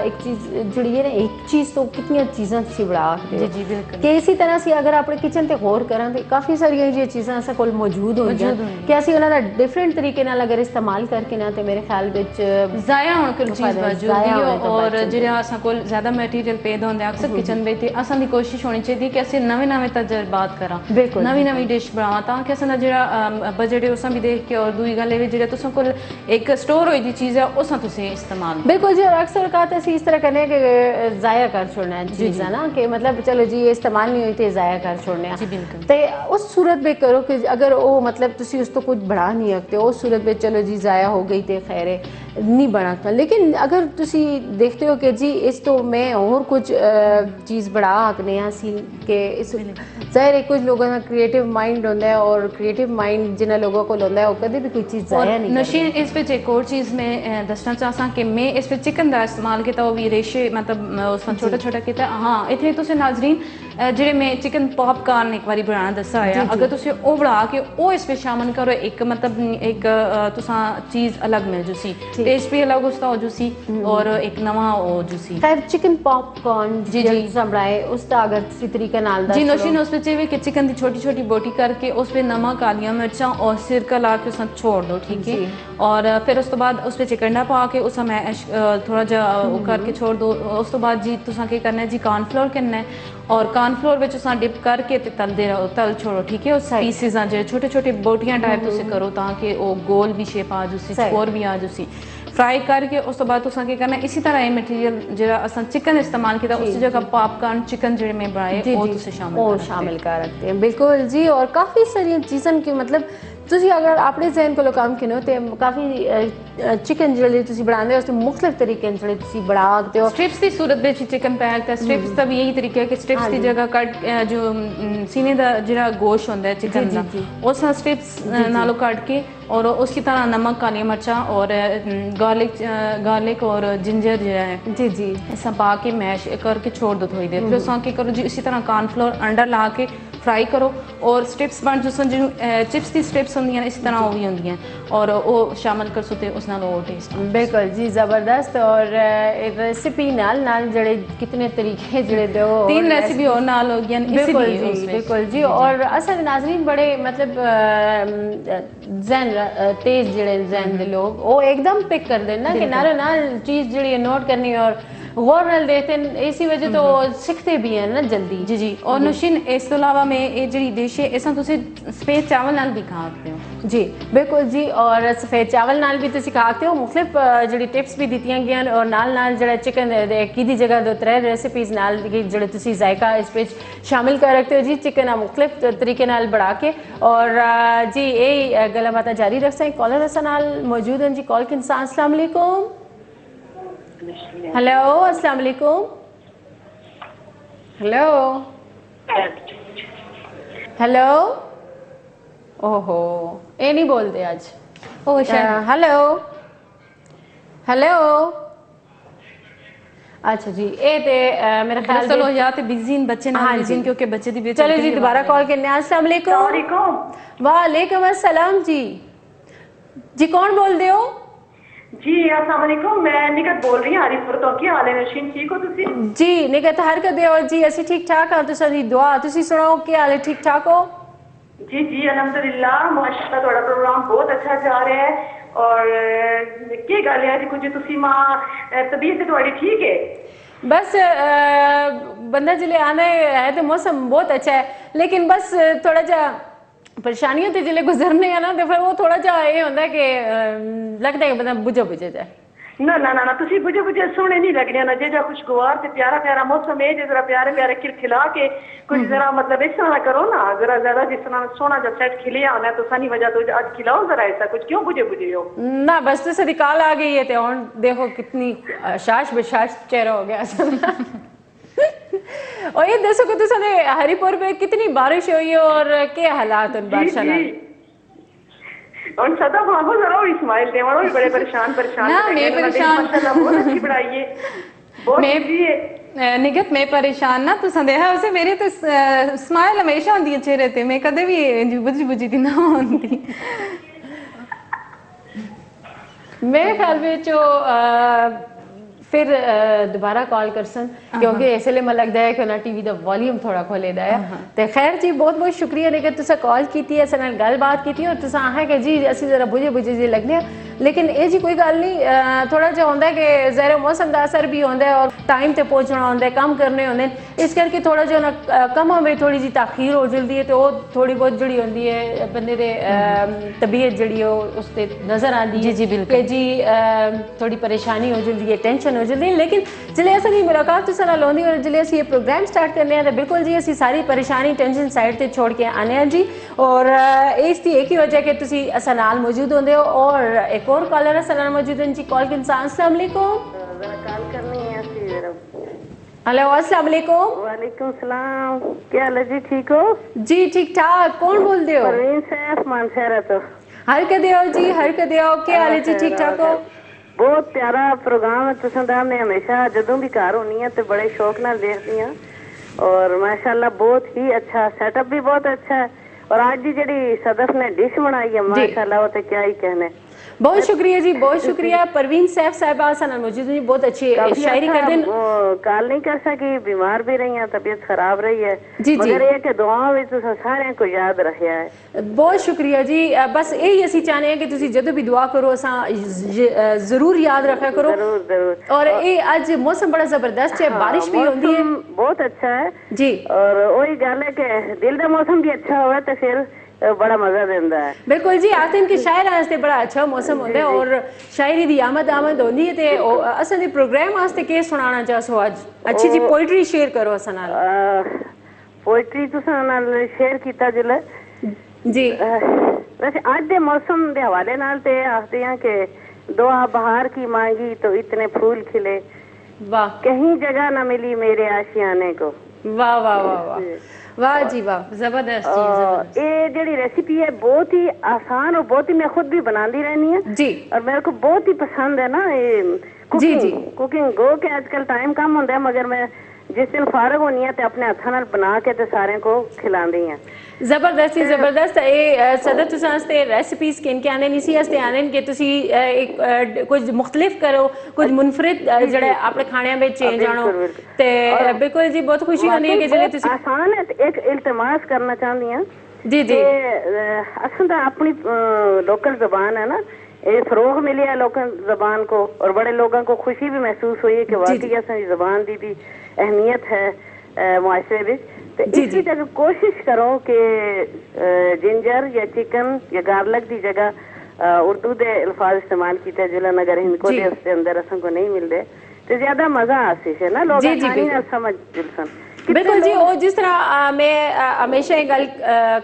एक चीज़ जुड़ी है ना एक चीज़ तो कितनी चीज़ां तुसी बना सकते हो जी बिल्कुल कि इसी तरह से अगर अपने किचन ते होर करा तो काफ़ी सारिया जी चीज़ां असां कोल मौजूद होंदियां कि असीं उन्हां दा डिफरेंट तरीके नाल अगर इस्तेमाल करके ना तो मेरे ख्याल विच ज़ाया होने कोल चीज़ मौजूद है और जिहड़ा असां कोल ज़्यादा मटीरियल पेदा होंदा अक्सर किचन विच ते असां दी कोशिश होनी चाहिए कि असीं नवे तजर्बात करा नवी डिश बनावां ताकि असां दा जिहड़ा बजट है उसां भी देख के और दूई गल है जिहड़ा तुसां कोल एक स्टोर होई दी चीज़ है उसां तुसीं इस्तेमाल बिल्कुल जी। और अक्सर कहते हैं इस तरह करने के ज़ाया कर छोड़ना है चीज़ है ना कि मतलब चलो जी ये इस्तेमाल नहीं हुई तो ज़ाया कर छोड़ने जी बिल्कुल तो उस सूरत में करो कि अगर वो मतलब तुसी उस तो कुछ बढ़ा नहीं सकते उस सूरत में चलो जी ज़ाया हो गई तो खैर है नहीं बना लेकिन अगर तुसी देखते हो कि जी इस तो मैं और कुछ चीज़ बढ़ा सकने सी के इस ज़ाहिर है कुछ लोगों का क्रिएटिव माइंड होता है और क्रिएटिव माइंड जिन्हें लोगों को होता है वो कभी भी कोई चीज़ ज़ाया नहीं नशीन इस पे एक और चीज़ मैं दसना चाहता कि मैं इस पे चिकन का इस्तेमाल किया वो भी रेशे मतलब उसमें छोटा छोटा किया हाँ इतने तुम नाजरीन ਜਿਹੜੇ मैं चिकन पॉपकॉर्न एक बारी बनाना दसा है अगर तुम वो बना के वो इस पे शामिल करो एक मतलब एक तुसा चीज़ अलग मिल जूसी टेस्ट भी अलग उसका हो जूसी और एक नवा हो जूसी खैर चिकन पॉपकॉर्न जी बनाए उसका अगर किसी तरीके नाल जी नौशीन उस पे कि चिकन की छोटी छोटी बोटी करके उस पर नमक कालियाँ मिर्चा और सिरका ला के उसमें छोड़ दो ठीक है और फिर उस तो बाद उस पर चिकन पा के उस मैश थोड़ा जा करके छोड़ दो उस तो बाद जी तुसा क्या करना है जी कॉर्नफ्लोर करना है और कॉर्नफ्लोर में तुसा डिप करके तलते रहो तल छोड़ो ठीक है उस पीसिस जो छोटे छोटे बोटियां टाइप तुम करो ताकि वो गोल भी शेप आ जूसी चकोर भी आ जूसी फ्राई करके उस तो बाद तुसा क्या करना इसी तरह ये मटीरियल जो असा चिकन इस्तेमाल किया उस जगह पॉपकॉर्न चिकन जो मैं बनाए वो शामिल कर रखते हैं बिल्कुल जी। और काफ़ी सारी चीज़ों की मतलब तुसी अगर अपने जहन को काम किनो तो काफ़ी चिकन जो बनाते हो मुख्तलिफ तरीके जो बना सकते हो स्ट्रिप्स की सूरत में चिकन पैक है स्ट्रिप्स का भी यही तरीका है कि स्ट्रिप्स की जगह कट जो सीने का जो गोश्त होता है चिकन का उस स्ट्रिप्स नालों कट के और उसकी तरह नमक काली मिर्चा और गार्लिक और जिंजर जो है जी ऐसा पा के मैश करके छोड़ दो थोड़ी देर फिर उस करो जी इसी तरह कॉर्नफ्लोर अंडा ला के फ्राई करो और स्ट्रिप्स बन जो चिप्स की स्ट्रिप्स होंगी इस तरह वो भी होंगी और वो शामिल कर सकते उस नाल वो टेस्ट बिल्कुल जी ज़बरदस्त। और रेसिपी नाल जड़े कितने तरीके जड़े दो 3 रेसिपी और नाल हो गई बिल्कुल जी। और असल नाजरीन बड़े मतलब जहन तेज जड़े जहन दे लोग वो एकदम पिक कर देना कि नाल चीज़ जी नोट करनी और गौर नाल देखते हैं, इसी वजह तो सीखते भी हैं ना जल्दी। जी जी। और नौशीन इस तो इलावा मैं ये जी डिश है इस तुसी सफेद चावल नाल भी खा सकते हो। जी बिल्कुल जी, और सफ़ेद चावल नाल भी तुसी खाते हो। मुख्तलिफ जी टिप्स भी दित्तियां गई और नाल जो चिकन की दी जगह 2-3 रेसिपीज़ नाल जो तुसी जायका इस विच शामिल कर रखते हो जी। चिकन मुख्तलिफ तरीके नाल बढ़ा के और जी यही गल्लां बातां जारी रख सकें। कॉलर असां नाल मौजूद हैं जी। कॉल के इंसान अस्सलाम वालेकुम। हेलो अस्सलाम वालेकुम। Hello hello. ओहो ये नहीं बोलते आज। ओ शायद हेलो हेलो। अच्छा जी ये ते मेरे ख्याल चलो या ते बिजी बच्चे ना हाँ बिजी जी। क्योंकि बच्चे दी बेच चलो जी दोबारा कॉल करने हैं। अस्सलाम वालेकुम। वालेकुम अस्सलाम जी। जी कौन बोल रहे हो? जी अस्सलाम वालेकुम, मैं निकत बोल रही हूँ हरीपुर तो। क्या हाल है नौशीन, ठीक हो तुसी? जी निकत हरकत दे और जी असि ठीक ठाक हाँ। तुसां दी दुआ। तुसी सुनाओ क्या हाल है, ठीक ठाक हो? जी जी अल्हम्दुलिल्लाह माशाल्लाह, थोड़ा प्रोग्राम बहुत अच्छा जा रहा है। और की गल है जी कुछ तुसी मां तबीयत थोड़ी ठीक है? बस बंदा जिले आना है तो मौसम बहुत अच्छा है, लेकिन बस थोड़ा जा परेशानियों ते जिले गुजरने हैं ना तो फिर वो थोड़ा जा ये होता है कि लगता है कि बंदा बुझे बुझे जाए। ना ना ना ना तुसी बुझे बुझे सोने नहीं लगने ना, जे जा खुशगवार ते प्यारा प्यारा मौसम है, जे जरा प्यारे प्यारे खिलखिला के कुछ जरा मतलब इस तरह करो ना, जरा ज्यादा जिस तरह सोना जब सेट खिले आना तो सनी वजह तो आज खिलाओ जरा ऐसा कुछ, क्यों बुझे बुझे हो? ना बस तो सदी काल आ गई है तो और देखो कितनी शाश बेशाश चेहरा हो गया और ये दसो कि तुसाने हरिपुर में कितनी बारिश हुई है और क्या हालात उन बारिश नाल? और सदा बाबू जरा और इस्माइल देवान भी बड़े परेशान ना, मैं परेशान। माशाल्लाह बहुत अच्छी पढ़ाई है, बहुत मैं अच्छी है। निगत मैं परेशान ना तो संदेह उसे मेरे तो स्माइल हमेशा होती है चेहरे ते, मैं कदे भी बुझी बुझी थी ना होती। मेरे ख्याल में जो फिर दोबारा कॉल कर सन क्योंकि इसलिए मैं लगता है कि ना टीवी का वॉल्यूम थोड़ा खोले दा है। तो खैर जी बहुत बहुत शुक्रिया ने कि तुसा कॉल की थी, अस नाल गलबात की थी और तुसा आखे कि जी असि जरा बुझे बुझे जी लगने, लेकिन ये जी कोई गल नहीं। थोड़ा जो होंदा है कि ज़ाहिर मौसम का असर भी होंदा है और टाइम ते पहुंचना होंदा है, काम करने होंदे, इस करके थोड़ा जो ना कमां में थोड़ी जी ताखीर हो जल्दी है तो वो थोड़ी बहुत जड़ी होंदी है बंदे दे तबीयत जड़ी हो उस ते नजर आती है। जी जी बिल्कुल। कि जी थोड़ी परेशानी हो जल्दी है, टेंशन हो जल्दी, लेकिन जिले असां दी मुलाकात तुसां नाल होंदी और जिले असीं ये प्रोग्राम स्टार्ट करने हैं तो बिल्कुल जी असीं सारी परेशानी टेंशन साइड ते छोड़ के आने हैं जी। और इसकी एक ही वजह कि तुसीं असां नाल मौजूद होंदे हो। और एक और कॉलर असां नाल मौजूद हैं जी। कॉल के इंसान अस्सलाम वालेकुम। जरा कॉल करनी है सी जरा। हेलो अस्सलाम वालेकुम। वालेकुम सलाम, क्या हाल है जी, ठीक हो? जी ठीक ठाक, कौन बोलते हो? परवीन सैफ मानसरा तो। हर कदे हो जी, हर कदे हो, क्या हाल है जी, ठीक ठाक हो? बहुत प्यारा प्रोग्राम है तुसां दा, मैं हमेशा जदों भी घर होनी है तो बड़े शौक नाल देखती हूं और माशाल्लाह बहुत ही अच्छा सेटअप भी बहुत अच्छा है। और आज की जड़ी सदफ ने डिश बनाई है माशाल्लाह वो तो क्या ही कहने। बहुत शुक्रिया जी, बहुत शुक्रिया। परवीन सैफ साहिबा असां नाल मौजूद हैं, बहुत अच्छी शायरी कर देन। कॉल नहीं कर सकी, बीमार भी रही हैं, तबीयत खराब रही है जी, मगर ये कि दुआओं में तुसां सारे को याद रखिया है। बहुत शुक्रिया जी। बस यही असी चाहते हैं कि तुसी जदों भी दुआ करो असा जरूर याद रखा करो। जरूर जरूर। और ये आज मौसम बड़ा जबरदस्त है, बारिश भी होती है बहुत अच्छा है जी। और वही गल है कि दिल का मौसम भी अच्छा हुआ तो फिर बड़ा मजा देता है। बिल्कुल जी, आखते हैं कि शायर आस्ते बड़ा अच्छा मौसम होता है और शायरी दी आमद होती है। तो असां दे प्रोग्राम आस्ते के सुनाना चाहो आज? अच्छी जी पोइट्री शेयर करो असां नाल। पोइट्री तुसां नाल शेयर कीता जिले जी। वैसे आज दे मौसम दे हवाले नाल ते आखते हैं कि दुआ बहार की मांगी तो इतने फूल खिले, वाह कहीं जगह न मिली मेरे आशियाने को। वाह वाह वाह वाह वाह जी वाह, जबरदस्त जी, जबरदस्त। ये जड़ी रेसिपी है बहुत ही आसान और बहुत ही मैं खुद भी बनाती रहनी है जी और मेरे को बहुत ही पसंद है ना ये कुकिंग। जी। कुकिंग गो के आजकल टाइम कम होता है मगर मैं जिस दिन फारग होनी है तो अपने हथा नाल बना के ते सारे को खिलांदी हैं। जबरदस्त ही जबरदस्त। ये सदर तुसां आस्ते रेसिपीज किन के आने नहीं आस्ते आने कि तुसी एक कुछ मुख्तलिफ करो, कुछ मुनफरिद जड़े अपने खाने में चेंज आनो ते बिल्कुल जी बहुत खुशी होनी है कि जिले तुसी आसान है। एक इल्तिमास करना चाहती हैं जी जी असल तो अपनी लोकल जबान है ना, ये फरोग मिली है लोगों जबान को, और बड़े लोगों को खुशी भी महसूस हुई है कि वाकई असां जबान की भी अहमियत है मुआशरे में। तो इस बीच अगर कोशिश करो कि जिंजर या चिकन या गार्लिक की जगह उर्दू के अल्फाज इस्तेमाल किए जुलन, अगर इनको दे उसके अंदर असं को नहीं मिलते तो ज्यादा मजा आसिश है ना, लोग आसानी ना समझ जुलसन। बिल्कुल जी, और जिस तरह मैं हमेशा ये गल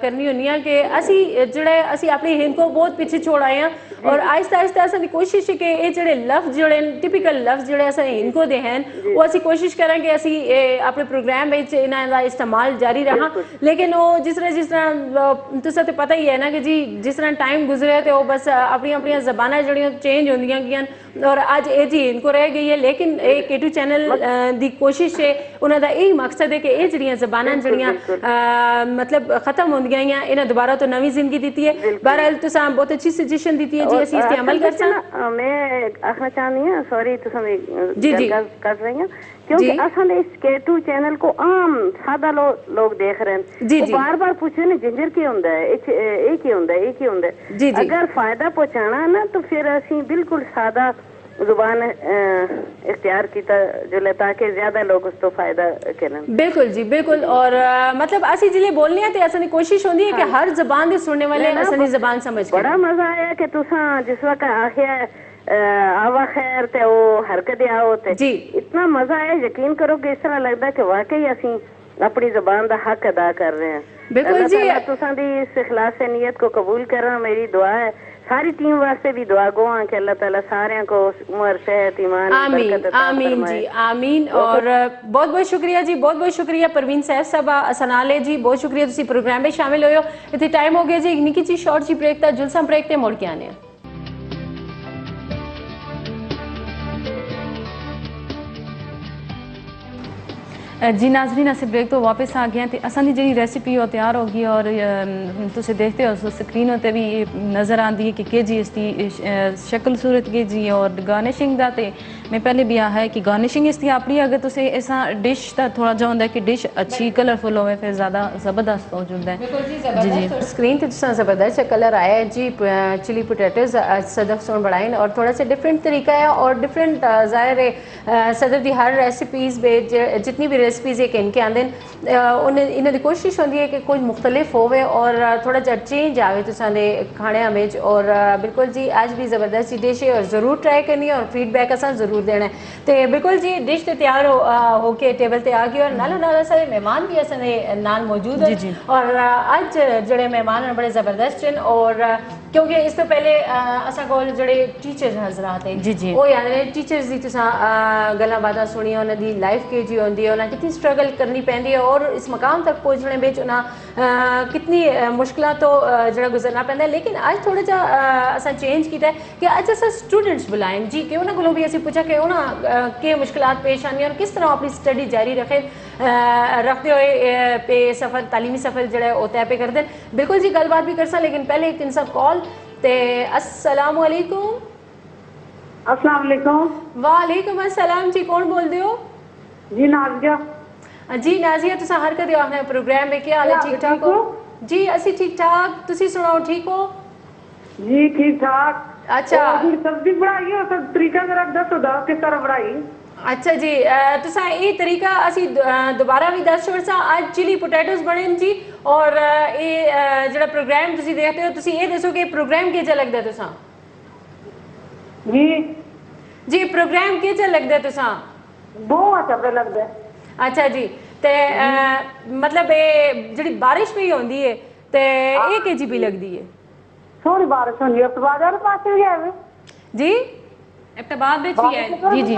करनी होनी है कि असी अपनी हिंद को बहुत पीछे छोड़ आए हैं, और आहिस्ता आहिस्ता असां दी कोशिश है कि ये जेडे लफ्ज जेडे टिपिकल लफ्ज जेडे असां हिंद को दे हैं वो असी कोशिश करें कि असी अपने प्रोग्राम में इन्हां दा इस्तेमाल जारी रहा। लेकिन वो जिस तरह तुसें ते पता ही है ना कि जी जिस तरह टाइम गुजरे तो बस अपनी अपनी ज़बानां जेहड़ियां चेंज होंदियां गईयां, और अज ये जी इनको रह गई है। लेकिन ये K2 चैनल दी कोशिश है, उन्हों का यही मकसद है कि ये जड़ियां ज़बानां जड़ियां मतलब खत्म होंदियां गईयां, इन्हें दोबारा तो नवी जिंदगी दी है। बहरहाल तुसां बहुत अच्छी सजेशन दी है जी, असी इस पे अमल कर सकते। मैं आखना चाहनी हूं, सॉरी तुसां जी जी कर रही हैं, क्योंकि असल इस K2 चैनल को आम सादा लोग देख रहे हैं जी जी, बार बार पूछे ना जिंजर की होंदा है, ये की होंदा है, ये की होंदा है जी जी। अगर फायदा पहुंचाना है ना तो फिर असी बिल्कुल सादा जुबान इख्तियार किया जो ताकि ज्यादा लोग उस तो फायदा करें। बिल्कुल जी बिल्कुल, और मतलब असी जिले बोलने हैं तो असां दी कोशिश होंदी है कि हर जबान दे सुनने वाले असां दी जबान समझ। बड़ा मजा आया कि तुसां जिस वक्त आखिया आवा खैर ते वो हरकत आओ ते जी, इतना मजा आया, यकीन करो कि इस तरह लगता है कि वाकई असी अपनी जबान का हक अदा कर रहे हैं। बिल्कुल जी, तुसां दी इस इखलास नीयत को कबूल करना मेरी दुआ है। सारी टीम वास्ते भी दुआ गो कि अल्लाह ताला सारे को उम्र सेहत ईमान आमीन आमीन जी आमीन। और बहुत बहुत शुक्रिया जी, बहुत बहुत शुक्रिया परवीन सैफ साहबा सनाले जी, बहुत शुक्रिया तुसी प्रोग्राम में शामिल होयो। इतने टाइम हो गया जी, एक निकी जी शॉर्ट जी ब्रेक था, जुलसा ब्रेक ते मुड़ के आने। जी नाजरीन, अस ब्रेक तो वापस आ गए हैं। असां दी जी रेसिपी वो तैयार होगी, और तुम देखते हो स्क्रीन पर भी नज़र आती है कि जी इसकी शक्ल सूरत की जी, और गार्निशिंग का तो मैं पहले भी आया है कि गार्निशिंग इसकी अपनी अगर तुम ऐसा डिश का थोड़ा जा होंगे कि डिश अच्छी कलरफुल हो फिर ज़्यादा ज़बरदस्त हो जाता है जी जी। स्क्रीन पर तुम ज़बरदस्त कलर आया है जी, चिली पोटैटोज सदफ सोन बढ़ाइन, और थोड़ा सा डिफरेंट तरीका है और डिफरेंट ज़ाहिर है सदफ की हर रेसिपीज़ में जितनी भी रेसिपीज़ एक इनके आंदे उन्हें इन्हों की कोशिश होती है कि कुछ मुख्तलिफ होवे और थोड़ा जा चेंज आवे तुसाने खाने में। और बिल्कुल जी आज भी ज़बरदस्त डिश है और ज़रूर ट्राई करनी है और फीडबैक असा ज़रूर देना है। तो बिल्कुल जी डिश तो तैयार होके टेबल ते आ गई, और नाला नाला सारे मेहमान भी असाने नाल मौजूद है। और अज जड़े मेहमान हैं बड़े ज़बरदस्त हैं, और क्योंकि इस तो पहले असा कोल जड़े टीचर्स हजरात हैं जी जी, वो यानी टीचर्स की तुसा गल्लां बातां सुनिया, उन्हां दी लाइफ के जी होंदी है, उन्हें कितनी स्ट्रगल करनी पैंदी है और इस मकाम तक पहुंचने में उन्हें कितनी मुश्किलों तो जड़ा गुजरना पैंदा है। लेकिन अज थोड़ा जा असा चेंज किया है कि अज अस स्टूडेंट्स बुलाएं जी, कि उन्होंने को भी असी पूछा कि उन्हें के मुश्किलात पेश आनी और किस तरह अपनी स्टडी जारी रखते हुए पे सफ़र तालीमी सफ़र जड़ा वो तय पे करते हैं। बिल्कुल जी गलबात भी कर सा, लेकिन पहले एक इंसान कॉल ते अस्सलाम वालेकुम। अस्सलाम वालेकुम। वालेकुम अस्सलाम जी, कौन बोल दे हो? जी नाजिया जी नाजिया, तुसा हर कदे आखना प्रोग्राम में क्या हाल है? ठीक ठाक हो जी? असी ठीक ठाक, तुसी सुनाओ ठीक हो? जी ठीक ठाक। अच्छा सब्जी बनाई हो सब तरीका जरा दसो दस किस तरह बनाई? अच्छा जी, तुसा ये तरीका असी दोबारा भी दस छोड़ सा। आज चिली पोटैटोज बने जी, और ये जड़ा प्रोग्राम तुसी देखते हो तुसी ये दसो कि प्रोग्राम केजा लगदा तुसा? जी जी प्रोग्राम केजा लगदा तुसा? बहुत अच्छा लगदा है। अच्छा जी, ते मतलब ये जड़ी बारिश भी होंदी है ते ये केजी भी लगदी है? थोड़ी बारिश होंदी है बाजार पास भी है जी, इब्तिदाद में भी है जी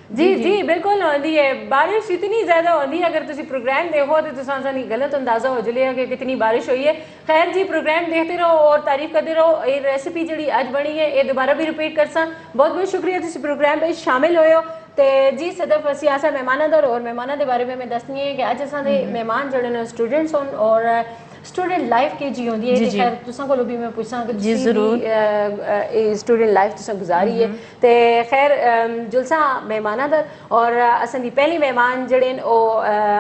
जी जी जी बिल्कुल होती है। बारिश इतनी ज़्यादा होती है, अगर तुसी प्रोग्राम देखो तो तुसा सानी गलत अंदाज़ा हो जलेगा कि कितनी बारिश हुई है। खैर जी प्रोग्राम देखते रहो और तारीफ करते रहो। ये रेसिपी जी अज बनी है ये दोबारा भी रिपीट कर सा। बहुत बहुत शुक्रिया तुसी प्रोग्राम में शामिल होयो। तो जी सदफ असी असा मेहमानों का और मेहमानों के बारे में मैं दसनी है कि अज असा मेहमान जड़े ने स्टूडेंट्स होन, और स्टूडेंट लाइफ के जी होंदी है कि खैर तुसां कोलों भी मैं पूछां कि जी जरूर स्टूडेंट लाइफ तुसां गुजारी है ते खैर जुलसा मेहमानां दा और असां दी पहली मेहमान जेड़े न ओ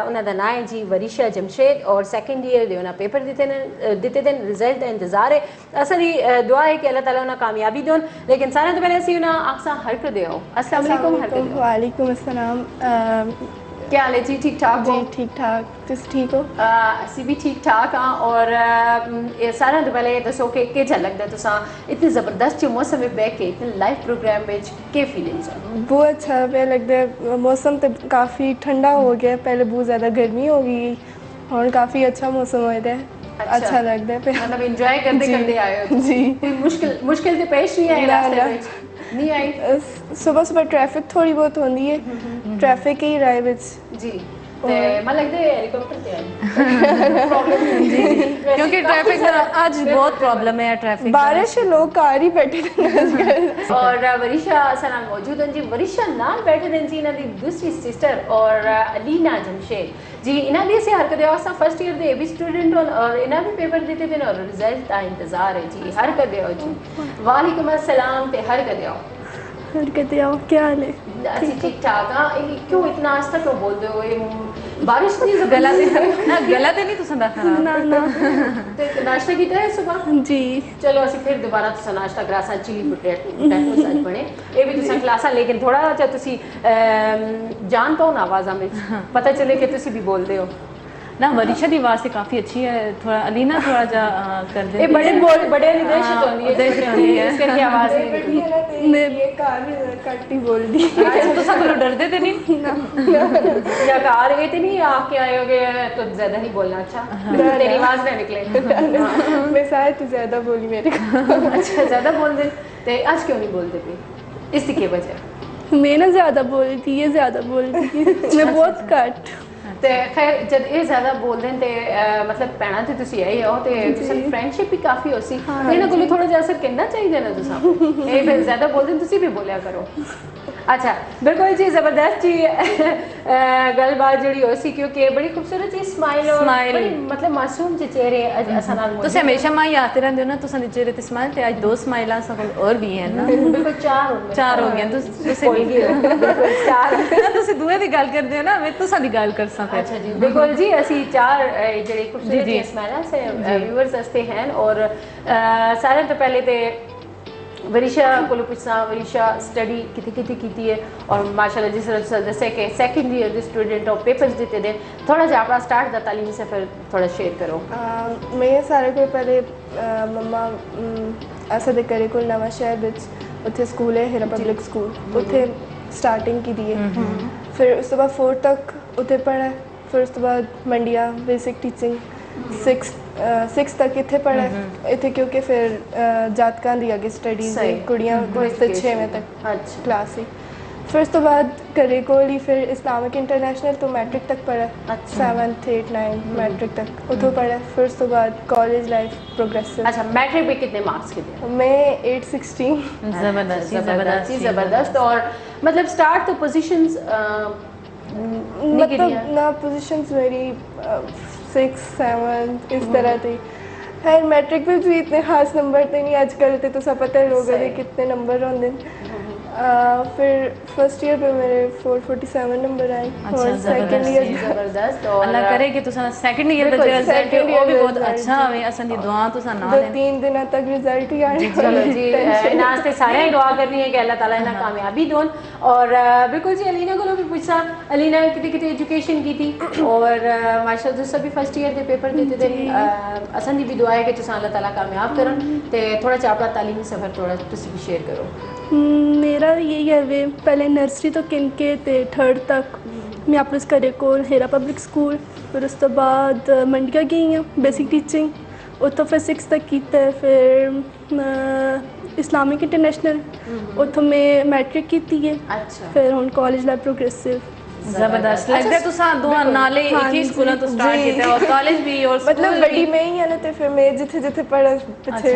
उन्हां दा नाम है जी वरिशा जमशेद और सेकंड ईयर दे उन्हां पेपर दिते दे रिजल्ट दा इंतजार है असां दी दुआ है कि अल्लाह ताला उन्हां कामयाबी दोन लेकिन सारे तो पहले असीं उन्हां आखसा हरकत देओ अस्सलाम वालेकुम हरकत देओ वालेकुम अस्सलाम क्या हाल है जी ठीक ठाक जी हो ठीक ठाक तुस ठीक हो ਅਸੀਂ भी ठीक ठाक हाँ और सारा तो पहले दसो कि क्या लगता है तुसा इतनी ज़बरदस्त जो मौसम में बैठ के इतने लाइव प्रोग्राम में क्या फीलिंग्स है बहुत अच्छा पे लगता है मौसम तो काफ़ी ठंडा हो गया पहले बहुत ज़्यादा गर्मी हो गई और काफ़ी अच्छा मौसम हो गया है अच्छा लगता है पे मतलब एंजॉय करते करते आए हो जी कोई मुश्किल तो पेश नहीं आई ना, रास्ते ना। में नहीं आई सुबह सुबह ट्रैफिक थोड़ी बहुत होती है ट्रैफिक ही राय बिच जी ते मैं लगता है हेलीकॉप्टर ते आई प्रॉब्लम नहीं क्योंकि ट्रैफिक आज बहुत प्रॉब्लम है ट्रैफिक बारिश है लोग कार ही बैठे थे और वरिशा सलाम मौजूद हैं जी वरिशा नाल बैठे हैं जी इन्हां दी दूसरी सिस्टर और अलीना जमशेद जी इन्हां दी से हरकत है असां फर्स्ट ईयर दे भी स्टूडेंट और इन्हां भी पेपर दिते थे और रिजल्ट दा इंतजार है जी हरकत है जी वालेकुम अस्सलाम ते हरकत है हरकत आओ क्या हाल है ਅਸੀਂ ठीक ठाक हाँ क्यों इतना आस्था क्यों बोलते हो ये बारिश नहीं गला ते नहीं तुसां दा खराब ना ना ते नाश्ता कीता है सुबह जी चलो ਅਸੀਂ ਫਿਰ ਦੁਬਾਰਾ ਤੁਸੀਂ ਨਾਸ਼ਤਾ ਕਰਾਸਾਂ ਚਿਲੀ ਪੋਟੈਟੋ ਸੱਜ ਬਣੇ ਇਹ ਵੀ ਤੁਸੀਂ ਕਲਾਸਾਂ ਲੇਕਿਨ ਥੋੜਾ ਜਿਹਾ ਤੁਸੀਂ ਜਾਣ ਤੋਂ ਨਾ ਆਵਾਜ਼ਾਂ ਵਿੱਚ ਪਤਾ ਚੱਲੇ ਕਿ ਤੁਸੀਂ ਵੀ ਬੋਲਦੇ ਹੋ ना वरिशा की आवाज़ से काफ़ी अच्छी है थोड़ा अलीना थोड़ा जा कर दे ये बड़े निर्देशित होती है इस करके आवाज नहीं निकलती मैं ये कार भी कट ही बोल दी अच्छा तो सब लोग डरते थे नहीं या कार ये तो नहीं आपके आए होगे तो ज्यादा नहीं बोलना अच्छा तेरी आवाज ना निकले मैं शायद ज़्यादा बोली मेरे को अच्छा ज्यादा बोल दे ते आज क्यों नहीं बोलते थे इसकी क्या वजह मैं ना ज़्यादा बोली थी ये ज़्यादा बोली थी मैं बहुत कट ਤੇ ਖੈਰ ਜਦ ਇਹ ਜ਼ਿਆਦਾ ਬੋਲਦੇ ਨੇ ਤੇ ਮਤਲਬ ਪੈਣਾ ਤੇ ਤੁਸੀਂ ਆਏ ਹੋ ਤੇ ਤੁਸੀਂ ਫਰੈਂਡਸ਼ਿਪ ਵੀ ਕਾਫੀ ਹੋ ਸੀ ਇਹਨਾਂ ਕੋਲ ਥੋੜਾ ਜਿਹਾ ਅਸਰ ਕਰਨਾ ਚਾਹੀਦਾ ਨਾ ਤੁਸੀਂ ਇਹ ਫਿਰ ਜ਼ਿਆਦਾ ਬੋਲਦੇ ਨੇ ਤੁਸੀਂ ਵੀ ਬੋਲਿਆ ਕਰੋ अच्छा बिल्कुल जी ज़बरदस्त जी गलबात जी हो सी क्योंकि बड़ी खूबसूरत जी स्माइल और बड़ी मतलब मासूम जे चेहरे असां नाल तुसी हमेशा मां ही आते रहंदे हो ना तुसां दे चेहरे ते स्माइल ते आज 2 स्माइलां सां और भी है ना बिल्कुल 4 हो गए तुसी बिल्कुल 4 तुसी दूए दी गल करदे हो ना मैं तुसां दी गल करसां फिर अच्छा जी बिल्कुल जी ਅਸੀਂ 4 ਜਿਹੜੇ खूबसूरत जी स्माइलां से व्यूअर्स वास्ते हैं और सारे तो पहले ते वरिशा को पुछना वरिशा स्टडी कितनी की है और माशाल्लाह जिस तरह से दसे कि सेकंड ईयर के स्टूडेंट और पेपर्स दिते दे थोड़ा जा अपना स्टार्ट दा तालीमी सफर थोड़ा शेयर करो मैं सारे को पहले मम्मा ऐसा दे करे को नवा शहर विच उत्थे स्कूल है हेरा पब्लिक स्कूल उत्थे स्टार्टिंग की दी है फिर उस तो बाद 4 तक उत्थे पढ़ा फिर उस तो बाद मंडिया बेसिक टीचिंग 6 तक इत्थे पढ़ा इत्थे क्योंकि फिर जातकां दी अगे स्टडीज कुड़ियां वास्ते 6वें तक अच्छा क्लास ही फिर उस तो बाद करे कोल ही फिर इस्लामिक इंटरनेशनल तो मैट्रिक तक पढ़ा 7th 8th 9th मैट्रिक तक उतो पढ़ा फिर उस तो बाद कॉलेज लाइफ प्रोग्रेसिव अच्छा मैट्रिक में कितने मार्क्स के थे मैं 816 जबरदस्त और मतलब स्टार्ट तो पोजीशंस मतलब ना पोजीशंस मेरी 6 7 इस तरह थी खैर मैट्रिक में भी इतने खास नंबर थे नहीं आजकल तो सब पता है लोगों के कितने नंबर होंगे फिर फर्स्ट ईयर पे मेरे 447 नंबर आए और सेकंड ईयर जबरदस्त और अल्लाह करे कि तुसा सेकंड ईयर दा रिजल्ट है वो भी बहुत अच्छा आवे असन दी दुआ तुसा ना दें 3 दिन तक रिजल्ट ही आने चलो जी इनास ते सारे दुआ करनी है कि अल्लाह ताला इन्हें कामयाबी दोन और बिल्कुल जी अलीना को भी पूछा अलीना कितनी एजुकेशन की थी और माशाल्लाह तुसा भी फर्स्ट ईयर के पेपर देते थे असन दी भी दुआ है कि तुसा अल्लाह ताला कामयाब करन ते थोड़ा सा अपना तालीमी सफर थोड़ा तुसी भी शेयर करो मेरा यही है वे पहले नर्सरी तो किनके ते 3rd तक मैं अपने घरे कोल हेरा पब्लिक स्कूल फिर उस तो बाद मंडिया गई हाँ बेसिक टीचिंग उतो फिर 6 तक किया फिर इस्लामिक इंटरनेशनल उतो मैं मैट्रिक की है अच्छा फिर हम कॉलेज लाइफ प्रोग्रेसिव जबरदस्त लगता है तुसा दोवां नाले एक ही स्कूल तो स्टार्ट किया और कॉलेज भी और मतलब बड़ी में ही है ना तो फिर मैं जिथे जिथे पढ़ा पिछे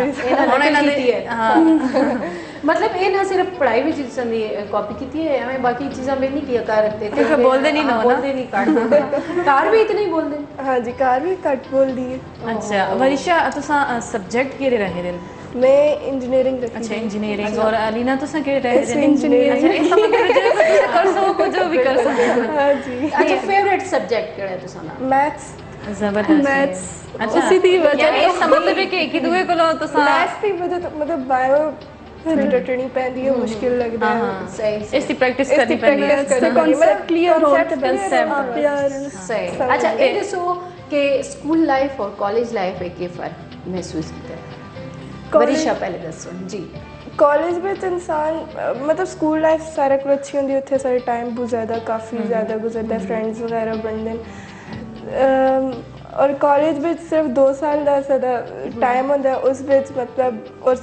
होने ना हां मतलब ये ना सिर्फ पढ़ाई में चीज़ दी कॉपी की है, हमें बाकी चीज़ें में नहीं किया कर रखते थे, बोलते नहीं ना, बोलते नहीं काट कार भी इतने ही बोलते। हाँ जी, कार भी घट बोलदी है। अच्छा वरिशा तुसा सब्जेक्ट केड़े रहे दिन? मैं इंजीनियरिंग रखी अच्छा इंजीनियरिंग। और अलीना तुसा केड़े रहे दिन? इंजीनियरिंग। अच्छा इसका मतलब कर सको जो भी कर सको। हाँ जी। अच्छा फेवरेट सब्जेक्ट केड़ा है तुसां? मैथ्स। जबरदस्त। मैथ्स अच्छा उसी दी वजह यानी इसका मतलब है कि एक ही दूए को तुसा मैथ्स दी वजह तो मतलब बायो रटनी पैंदी है, मुश्किल लगदा है। सही इसकी प्रैक्टिस करनी पैंदी है। करनी पैंदी है। कॉन्सेप्ट क्लियर हो ते concept यार सही। अच्छा ये दसो कि स्कूल लाइफ और कॉलेज लाइफ में क्या फर्क महसूस किया है? वरिशा पहले दसो जी। कॉलेज ਵਿੱਚ ਇਨਸਾਨ मतलब स्कूल लाइफ सारे को अच्छी होंदी, उत्थे सारे टाइम बहुत ज़्यादा काफ़ी ज़्यादा गुजरता है, फ्रेंड्स वगैरह बनते हैं। और कॉलेज ਵਿੱਚ सिर्फ 2 साल ਦਾ ਸਾਡਾ टाइम ਹੁੰਦਾ, ਉਸ ਵਿੱਚ मतलब और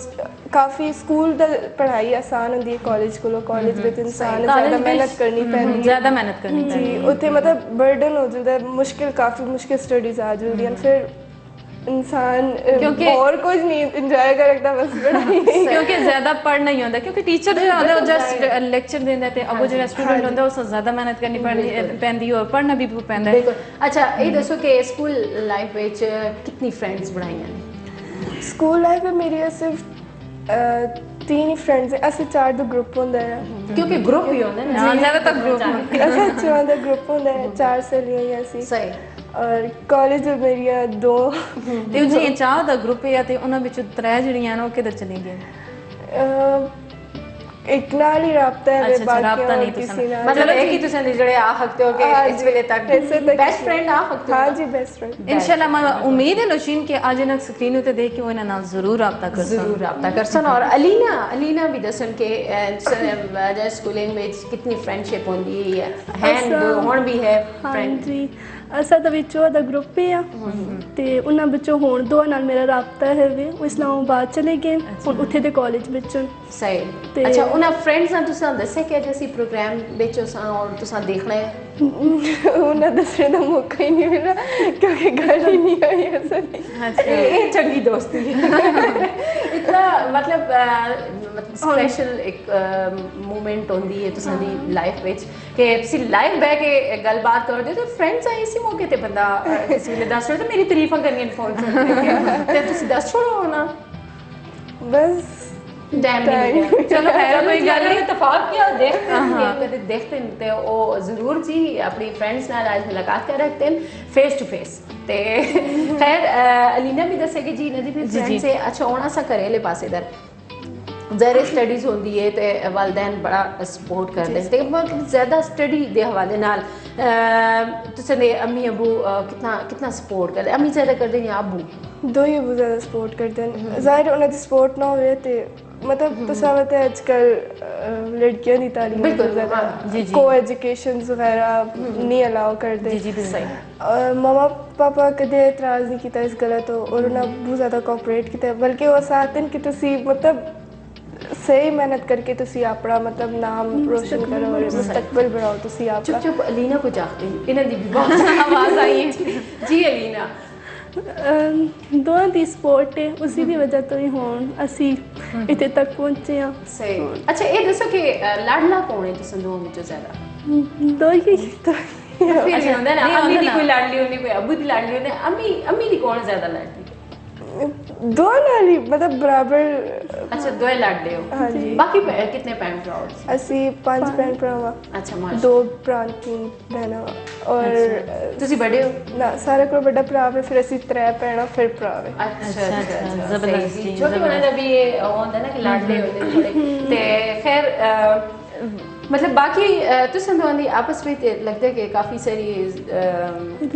काफ़ी स्कूल ਦਾ पढ़ाई आसान होंदी है, कॉलेज ਕੋਲੋਂ कॉलेज ਵਿੱਚ ਇਨਸਾਨ ज़्यादा मेहनत करनी पैंदी है, ज़्यादा मेहनत करनी पैंदी जी। उत्थे मतलब बर्डन हो जाता है, मुश्किल काफ़ी मुश्किल स्टडीज आ जाती हैं, फिर इंसान क्योंकि- और कुछ नहीं इंजॉय कर रखता, बस पढ़ाई नहीं। क्योंकि ज़्यादा पढ़ नहीं होता, क्योंकि टीचर जो होता है जस्ट लेक्चर देंदा ते अगो जो स्टूडेंट होंदा उससे ज़्यादा मेहनत करनी पैंदी और पढ़ना भी पैंदा है। बिल्कुल। अच्छा ये दसो कि स्कूल लाइफ ਵਿੱਚ कितनी फ्रेंड्स बनाईਆਂ ने? स्कूल लाइफ में मेरी सिर्फ 3 ही फ्रेंड्स हैं, असं 4 ਦਾ ग्रुप ਹੁੰਦਾ है, क्योंकि ग्रुप ही होंदे ना हाँ ज़्यादातर ग्रुप असं 4 ਦਾ ग्रुप ਹੁੰਦਾ है, 4 सहेलियां ही ਅਸੀਂ। सही। और कॉलेज में मेरियां 2 ਤੇ ਜੇ ਚਾਹ ਦਾ ਗਰੁੱਪ ਹੈ ਤੇ ਉਹਨਾਂ ਵਿੱਚੋਂ 3 ਜਿਹੜੀਆਂ ਨੇ ਉਹ ਕਿੱਧਰ ਚਲੀ ਗਈਆਂ? एक नाल ही राब्ता है, अच्छा, बाकी राब्ता नहीं और तो किसी नाल। मतलब एक ही तुसें ਜਿਹੜੇ ਆ सकते हो कि हाँ इस जी, वेले तक ऐसे तक बेस्ट फ्रेंड आ सकते हो? हाँ जी, बेस्ट फ्रेंड। इंशाल्लाह मैं उम्मीद है नौशीन कि आज इन्हें स्क्रीन उते देख के वो इन्हें नाल जरूर रब्ता कर जरूर रब्ता करसन। और अलीना भी दसन के जैसे स्कूलिंग में कितनी फ्रेंडशिप होंदी है, हैंड ਹੁਣ भी है हाँ फ्रेंड? जी ਅਸਾਂ ਤਾਂ ਵਿੱਚੋਂ ਦਾ ਗਰੁੱਪ ਹੀ ਆ ਤੇ ਉਹਨਾਂ ਵਿੱਚੋਂ ਹੁਣ 2 ਨਾਲ ਮੇਰਾ ਰਾਬਤਾ ਹੈ ਵੀ ਉਹ ਇਸਲਾਮਾਬਾਦ ਚਲੇ ਗਏ ਹੁਣ ਉੱਥੇ ਦੇ ਕਾਲਜ ਵਿੱਚ। सही। ਤੇ- अच्छा ਉਹਨਾਂ फ्रेंड्स ਨਾਲ ਤੁਸੀਂ ਦੱਸਿਆ ਕਿ ਜੇ ਅਸੀਂ ਪ੍ਰੋਗਰਾਮ ਵਿੱਚ ਸਾਂ ਔਰ ਤੁਸੀਂ ਦੇਖਣਾ ਹੈ? उन्हें दसने का मौका ही नहीं मिला क्योंकि गल ही नहीं आई ऐसा नहीं। ये चंगी दोस्ती है। इतना मतलब स्पेशल एक मोमेंट होंदी है तुसां दी लाइफ विच कि तुसीं लाइव बैठ के गलबात करदे हो, तो फ्रेंड्स आए इसी मौके ते बंदा किसी वेले दस छोड़े तो मेरी तारीफां करनियां फोन ते तुसीं दस छोड़ो ना बस टाइम नहीं। चलो खैर कोई गल नहीं। इत्तेफाक किया देखते हैं कभी देखते हैं ते ओ जरूर जी अपनी फ्रेंड्स नाल आज मुलाकात कर रखते हैं फेस टू फेस ते खैर अलीना भी दसेगी जी इन्हां दी भी फ्रेंड से। अच्छा होना सा घरेले पासे दर ज़ाहिर स्टडीज़ होंदी है तो वालदैन बड़ा सपोर्ट करते हैं, लेकिन ज़्यादा स्टडी के हवाले नाल तुसें अम्मी अबू कितना सपोर्ट करते? अम्मी ज़्यादा करते हैं या अबू? दो ही बहुत ज़्यादा सपोर्ट करते हैं। ज़ाहिर उन्हें सपोर्ट ना होवे ते मतलब तो सब आजकल लड़कियों की तालीम बिल्कुल, ज़्यादा जी, जी। को एजुकेशन वगैरह नहीं अलाउ करते। जी जी सही। मम्मा पापा कदे एतराज़ नहीं किया इस गल तो और उन्हें बहुत ज़्यादा कोऑपरेट किया, बल्कि वो चाहते हैं कि तुसी मतलब सही मेहनत करके तुसी अपना मतलब नाम रोशन करो और मुस्तकबिल बनाओ तुसी चुप अपना। चुप अलीना को चाहते हैं इन्हां दी भी बहुत आवाज़ आई है जी। अलीना ਦੋਵਾਂ ਦੀ ਸਪੋਰਟ ਹੈ, ਉਸੇ ਦੀ ਵਜ੍ਹਾ ਤੋਂ ਹੀ ਹੁਣ ਅਸੀਂ ਇੱਥੇ ਤੱਕ ਪਹੁੰਚੇ ਹਾਂ। सही। अच्छा ये दसो कि लाडला कौन है तुसें दोवां विचों ज़्यादा? ਦੋ ही फिर भी होंदा ना अम्मी दी कोई लाडली होंदी कोई अबू दी लाडली होंदी, अम्मी दी कौन ज़्यादा लाडली? दो नाल ही मतलब बराबर। अच्छा दो लाडले हो? हाँ जी। बाकी कितने भैन भरा हो? ਅਸੀਂ 5 ਭੈਣ ਭਰਾ ਵਾਂ, अच्छा माशा 2 ਭਰਾ 3 ਭੈਣਾਂ ਵਾਂ और तुसी बड़े हो? ना सारे कोल बड़ा भरा वे, फिर ਅਸੀਂ 3 ਭੈਣਾਂ ਫਿਰ ਭਰਾ वे। अच्छा जबरदस्त जी, छोटी होने का भी ये होंदा ना कि लाडले होंदे थोड़े ते खैर मतलब बाकी तुसें दोवां दी आपस में लगदा है कि काफ़ी सारी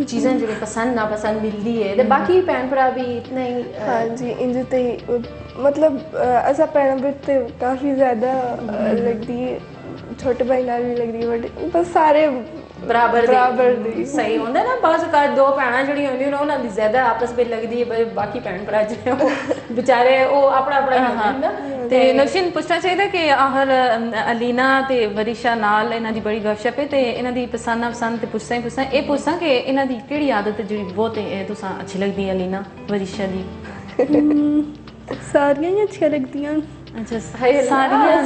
चीज़ें जो पसंद नापसंद मिलदी है ते बाकी भैन भरा भी इतना ही हाँ जी इंज ते मतलब असा भैणां बिच ते काफ़ी ज़्यादा लगदी है, छोटे भाई नाल भी लगदी है, बट बस सारे बराबर दी सही होंदा ना। बाज़ औक़ात दो भैणां जिहड़ियां होंदियां ने उन्हां दी ज़्यादा आपस में लगदी है, पर बाकी भैन भरा जिहड़े ओह् बेचारे ओह् अपना अपना ही होंदा ना। ਤੇ ਨੌਸ਼ੀਨ ਪੁੱਛਣਾ ਚਾਹੀਦਾ ਕਿ ਆਹਰ ਅਲੀਨਾ ਤੇ ਵਰਿਸ਼ਾ ਨਾਲ ਇਹਨਾਂ ਦੀ ਬੜੀ ਗਪਸ਼ਪ ਹੈ ਤੇ ਇਹਨਾਂ ਦੀ ਪਸੰਦ ਤੇ ਪੁੱਛਾਂ ਇਹ ਪੁੱਛਾਂ ਕਿ ਇਹਨਾਂ ਦੀ ਕਿਹੜੀ ਆਦਤ ਜਿਹੜੀ ਬਹੁਤ ਤੁਸੀਂ ਅੱਛੀ ਲੱਗਦੀ ਹੈ ਅਲੀਨਾ ਵਰਿਸ਼ਾ ਦੀ? ਸਾਰੀਆਂ ਹੀ ਅੱਛੀਆਂ ਲੱਗਦੀਆਂ। अच्छा हाय सारियां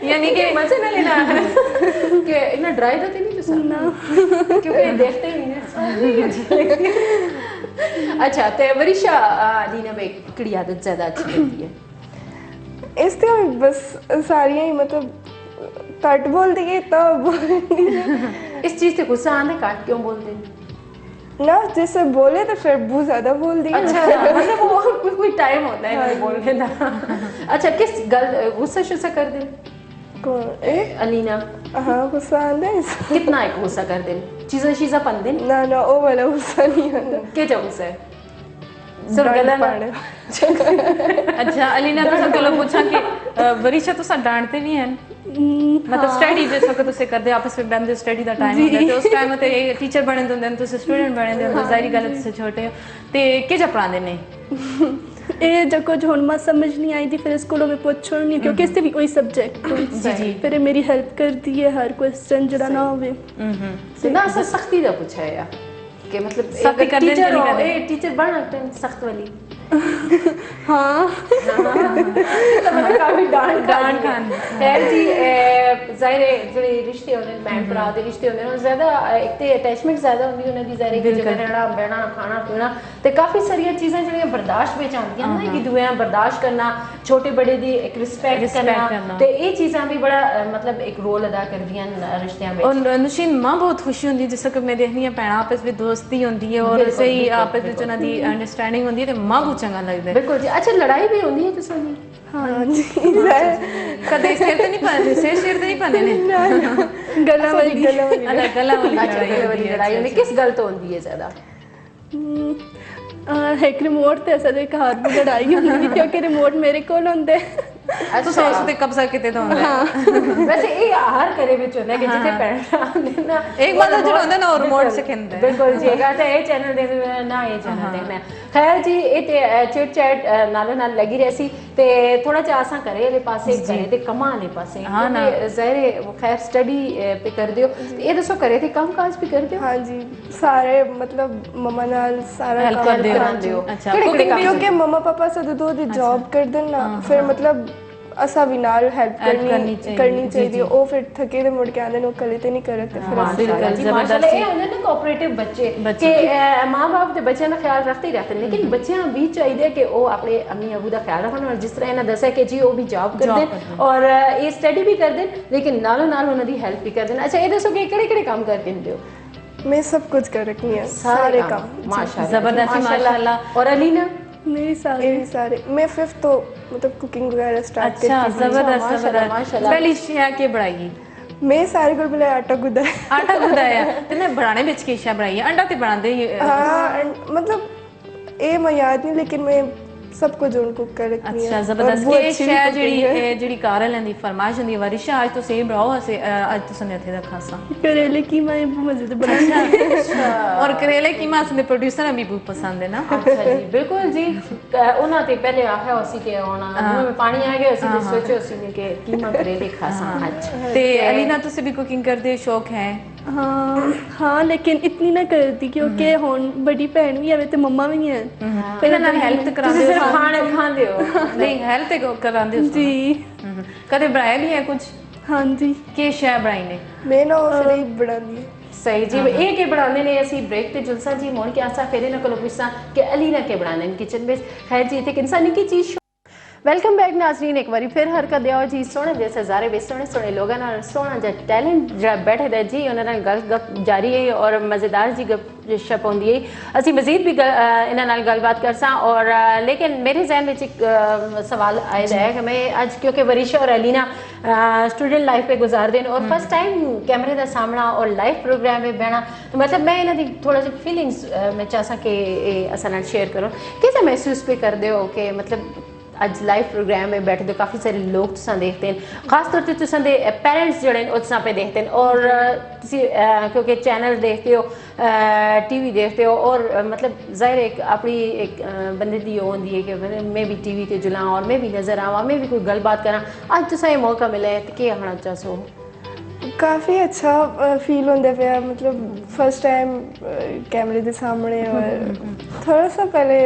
यानी कि मजे ना लेना कि इतना ड्राई तो नहीं तुसा ना क्योंकि देखते ही नहीं। अच्छा ते वरिशा लीना में किड़ी आदत ज्यादा अच्छी लगती है? इस ते बस सारियां ही मतलब कट बोलती है तब इस चीज से गुस्सा आने काट क्यों बोलते हैं? ना जैसे बोले तो फिर बहुत ज्यादा बोल दिया। अच्छा मतलब वो कोई टाइम होता है कोई बोलने का। अच्छा किस गल गुस्सा शुस्सा कर दे कौन अलीना? हाँ गुस्सा आंदा है कितना एक गुस्सा कर दे? चीज़ा चीज़ा पन दे? ना ना वो वाला गुस्सा नहीं आंदा। क्या जा गुस्सा है? सिर्फ गला ना। अच्छा अलीना तो चलो पूछा कि वरिशा तो डांटते नहीं हैं मतलब स्टडी जिस वक्त तुसे करदे आपस में बंदे स्टडी दा टाइम होंदा ते उस टाइम ते टीचर बने होंदे न तुसे स्टूडेंट बने होंदे जाहिर गल तुसे छोटे हो ते के जा पढ़ांदे ने ये जो कुछ हुन मैं समझ नहीं आई थी फिर स्कूलों में पूछो नहीं क्योंकि इससे भी वही सब्जेक्ट जी जी फिर मेरी हेल्प करती है हर क्वेश्चन जरा ना होवे ना असा सख्ती दा पूछा है या कि मतलब सख्ती कर देन टीचर नहीं हो कर ए टीचर बन सकते हैं सख्त वाली। हाँ तो मतलब काफी डांट खान खैर जी जाहिर है ਜਿਹੜੇ ਰਿਸ਼ਤੇ ਹੁੰਦੇ ਨੇ ਭੈਣ ਭਰਾ ਦੇ ਰਿਸ਼ਤੇ ਹੁੰਦੇ ਨੇ ਉਹ ਜ਼ਿਆਦਾ ਇੱਕ ਤੇ ਅਟੈਚਮੈਂਟ ਜ਼ਿਆਦਾ ਹੁੰਦੀ ਉਹਨਾਂ ਦੀ ਜ਼ਾਹਿਰ ਹੈ ਕਿ ਜਿਵੇਂ ਰਹਿਣਾ ਬਹਿਣਾ ਖਾਣਾ ਪੀਣਾ ਤੇ ਕਾਫੀ ਸਾਰੀਆਂ ਚੀਜ਼ਾਂ ਜਿਹੜੀਆਂ ਬਰਦਾਸ਼ਤ ਵਿੱਚ ਆਉਂਦੀਆਂ ਨੇ ਕਿ ਦੂਆਂ ਬਰਦਾਸ਼ਤ ਕਰਨਾ ਛੋਟੇ ਬੜੇ ਦੀ ਇੱਕ ਰਿਸਪੈਕਟ ਕਰਨਾ ਤੇ ਇਹ ਚੀਜ਼ਾਂ ਵੀ ਬੜਾ ਮਤਲਬ ਇੱਕ ਰੋਲ ਅਦਾ ਕਰਦੀਆਂ ਰਿਸ਼ਤਿਆਂ ਵਿੱਚ। और नशीन माँ बहुत खुशी होंदी जिस वक्त मैं देखनी है भैन आपस में दोस्ती होंदी है और सही आपस में उन्हां दी अंडरस्टैंडिंग होंदी है ते माँ बहुत चंगा लगदा है। बिल्कुल जी। अच्छा लड़ाई भी होंदी है तुसां दी? हाँ जी कदे सिर ते नहीं पाते सिर ते नहीं पाते ने गला वाली अच्छा गला वाली अच्छा गले वाली लड़ाई होंदी किस गल तो होंदी है ज्यादा? एक रिमोट ते असा दे घर में लड़ाई होंदी क्योंकि रिमोट मेरे कोल होंदे तो सोच ते कब्जा किते तो होंदा है वैसे ये हर घरे विच होंदा कि जिथे पैर ना एक बार जो होंदा ना रिमोट से खेलदा है बिल्कुल जी कहता है ये चैनल देखना ना ये चैनल देखना खैर जी ये ते चिट चैट नालों नाल लगी रहसी ते थोड़ा जा आसा करे वाले पासे घरे ते कमा वाले पासे क्योंकि ज़ाहिर वो खैर स्टडी पे कर दियो ये दसो करे थे काम काज भी कर दियो? हाँ जी सारे मतलब मम्मा नाल सारा हेल्प कर दियो अच्छा क्योंकि मम्मा पापा से दो दी जॉब कर देन ना फिर मतलब असा भी नाल हेल्प करनी चाहिए ओ फिर थके दे मुड़ के आंदे नो कले ते नहीं करे ते फिर बिल्कुल जबरदस्ती ये होंदे ना कोऑपरेटिव बच्चे कि मां-बाप ते बच्चों का ख्याल रखते ही रहते लेकिन बच्चों भी चाहिए कि वो अपने अम्मी अबू का ख्याल रखन और जिस तरह इन्हें दसा कि जी वो भी जॉब कर दें और ये स्टडी भी कर दें लेकिन नालों नाल उन्हां दी हेल्प भी कर दें। अच्छा ये दसो कि केड़े-केड़े काम कर दिंदे हो? मैं सब कुछ कर रखनी है सारे काम माशाल्लाह जबरदस्ती माशाल्लाह। और अलीना? मेरी सारे मैं 5th तो मतलब कुकिंग वगैरह स्टार्ट अच्छा जबरदस्त जबरदस्त पहली शिया के बढ़ाई मैं सारे को पहले आटा गुदाया ते ने बनाने विच की शिया बनाई अंडा ते बनांदे हां मतलब ए मैं याद नहीं लेकिन मैं सब कुछ उनको कर रखनी है। अच्छा जबरदस्त के शिया जेडी कार लेंदी फरमाइश हुंदी वरिशा आज तो सेम बनाओ असे आज तो सने थे दा खासा करेले कीमा मजे से बनाना और करेले कीमा से प्रोड्यूसर भी बहुत पसंद है ना। अच्छा जी बिल्कुल जी उन्हां ते पहले आखिया उसी के होना मुंह में पानी आ गया उसी ने सोचो उसी ने के कीमा करेले खासा। अच्छा ते अलीना तुसे भी कुकिंग करदे शौक है? हाँ लेकिन इतनी ना करती क्योंकि हुन बड़ी भैन भी है ते मम्मा भी है फिर ना हेल्प करांदे हो खाने खांदे हो नहीं हेल्प करांदे हो जी कदे बनाया भी है कुछ? हाँ जी के शय बनाई ने मैं ना फिर ही बनानी सही जी ਇਹ ਕੇ ਬਣਾਉਂਦੇ ਨੇ ਅਸੀਂ ਬ੍ਰੇਕ ਤੇ ਜੁਲਸਾ ਜੀ ਮੋੜ ਕੇ ਆਸਾ ਫਿਰ ਇਹਨਾਂ ਕੋਲੋਂ ਪੁੱਛਾਂ ਕਿ ਅਲੀਨਾ ਕੇ ਬਣਾਉਂਦੇ ਨੇ ਕਿਚਨ ਵਿੱਚ ਖੈਰ ਜੀ ਇੱਥੇ ਕਿੰਸਾਨੀ ਕੀ ਚੀਜ਼ वेलकम बैक नाजरीन एक बारी फिर हरकत दिया जी सोने जैसे हज़ारे बे सोने सोने लोगों ना सोना जो टैलेंट जो बैठे दे जी उन्होंने गल गप जारी है और मज़ेदार जी गप शप होंदी है असी मज़ीद भी इन्होंने गलबात कर सा और लेकिन मेरे जहन में एक सवाल आया है कि मैं आज क्योंकि वरिशा और अलीना स्टूडेंट लाइफ पे गुजार दें और फर्स्ट टाइम कैमरे का सामना और लाइव प्रोग्राम में बहना तो मतलब मैं इन्हों की थोड़ा सी फीलिंग्स मैं चाहसा कि असा शेयर करो कैसा महसूस पे कर दे हो कि मतलब अज लाइव प्रोग्राम में बैठे तो काफ़ी सारे लोग तुसा देखते हैं खास तौर पर तुसा दे पेरेंट्स जोड़े तुसा पे देखते हैं और क्योंकि चैनल देखते हो टीवी देखते हो और मतलब ज़ाहिर एक अपनी एक बंदे दी होंदी है कि मैं भी टीवी ते जुलां और मैं भी नज़र आवां मैं भी कोई गलबात करा अज तुसा ये मौका मिले तो क्या आखना चाहो? काफ़ी अच्छा फील होंदा पे मतलब फर्स्ट टाइम कैमरे के सामने और थोड़ा सा पहले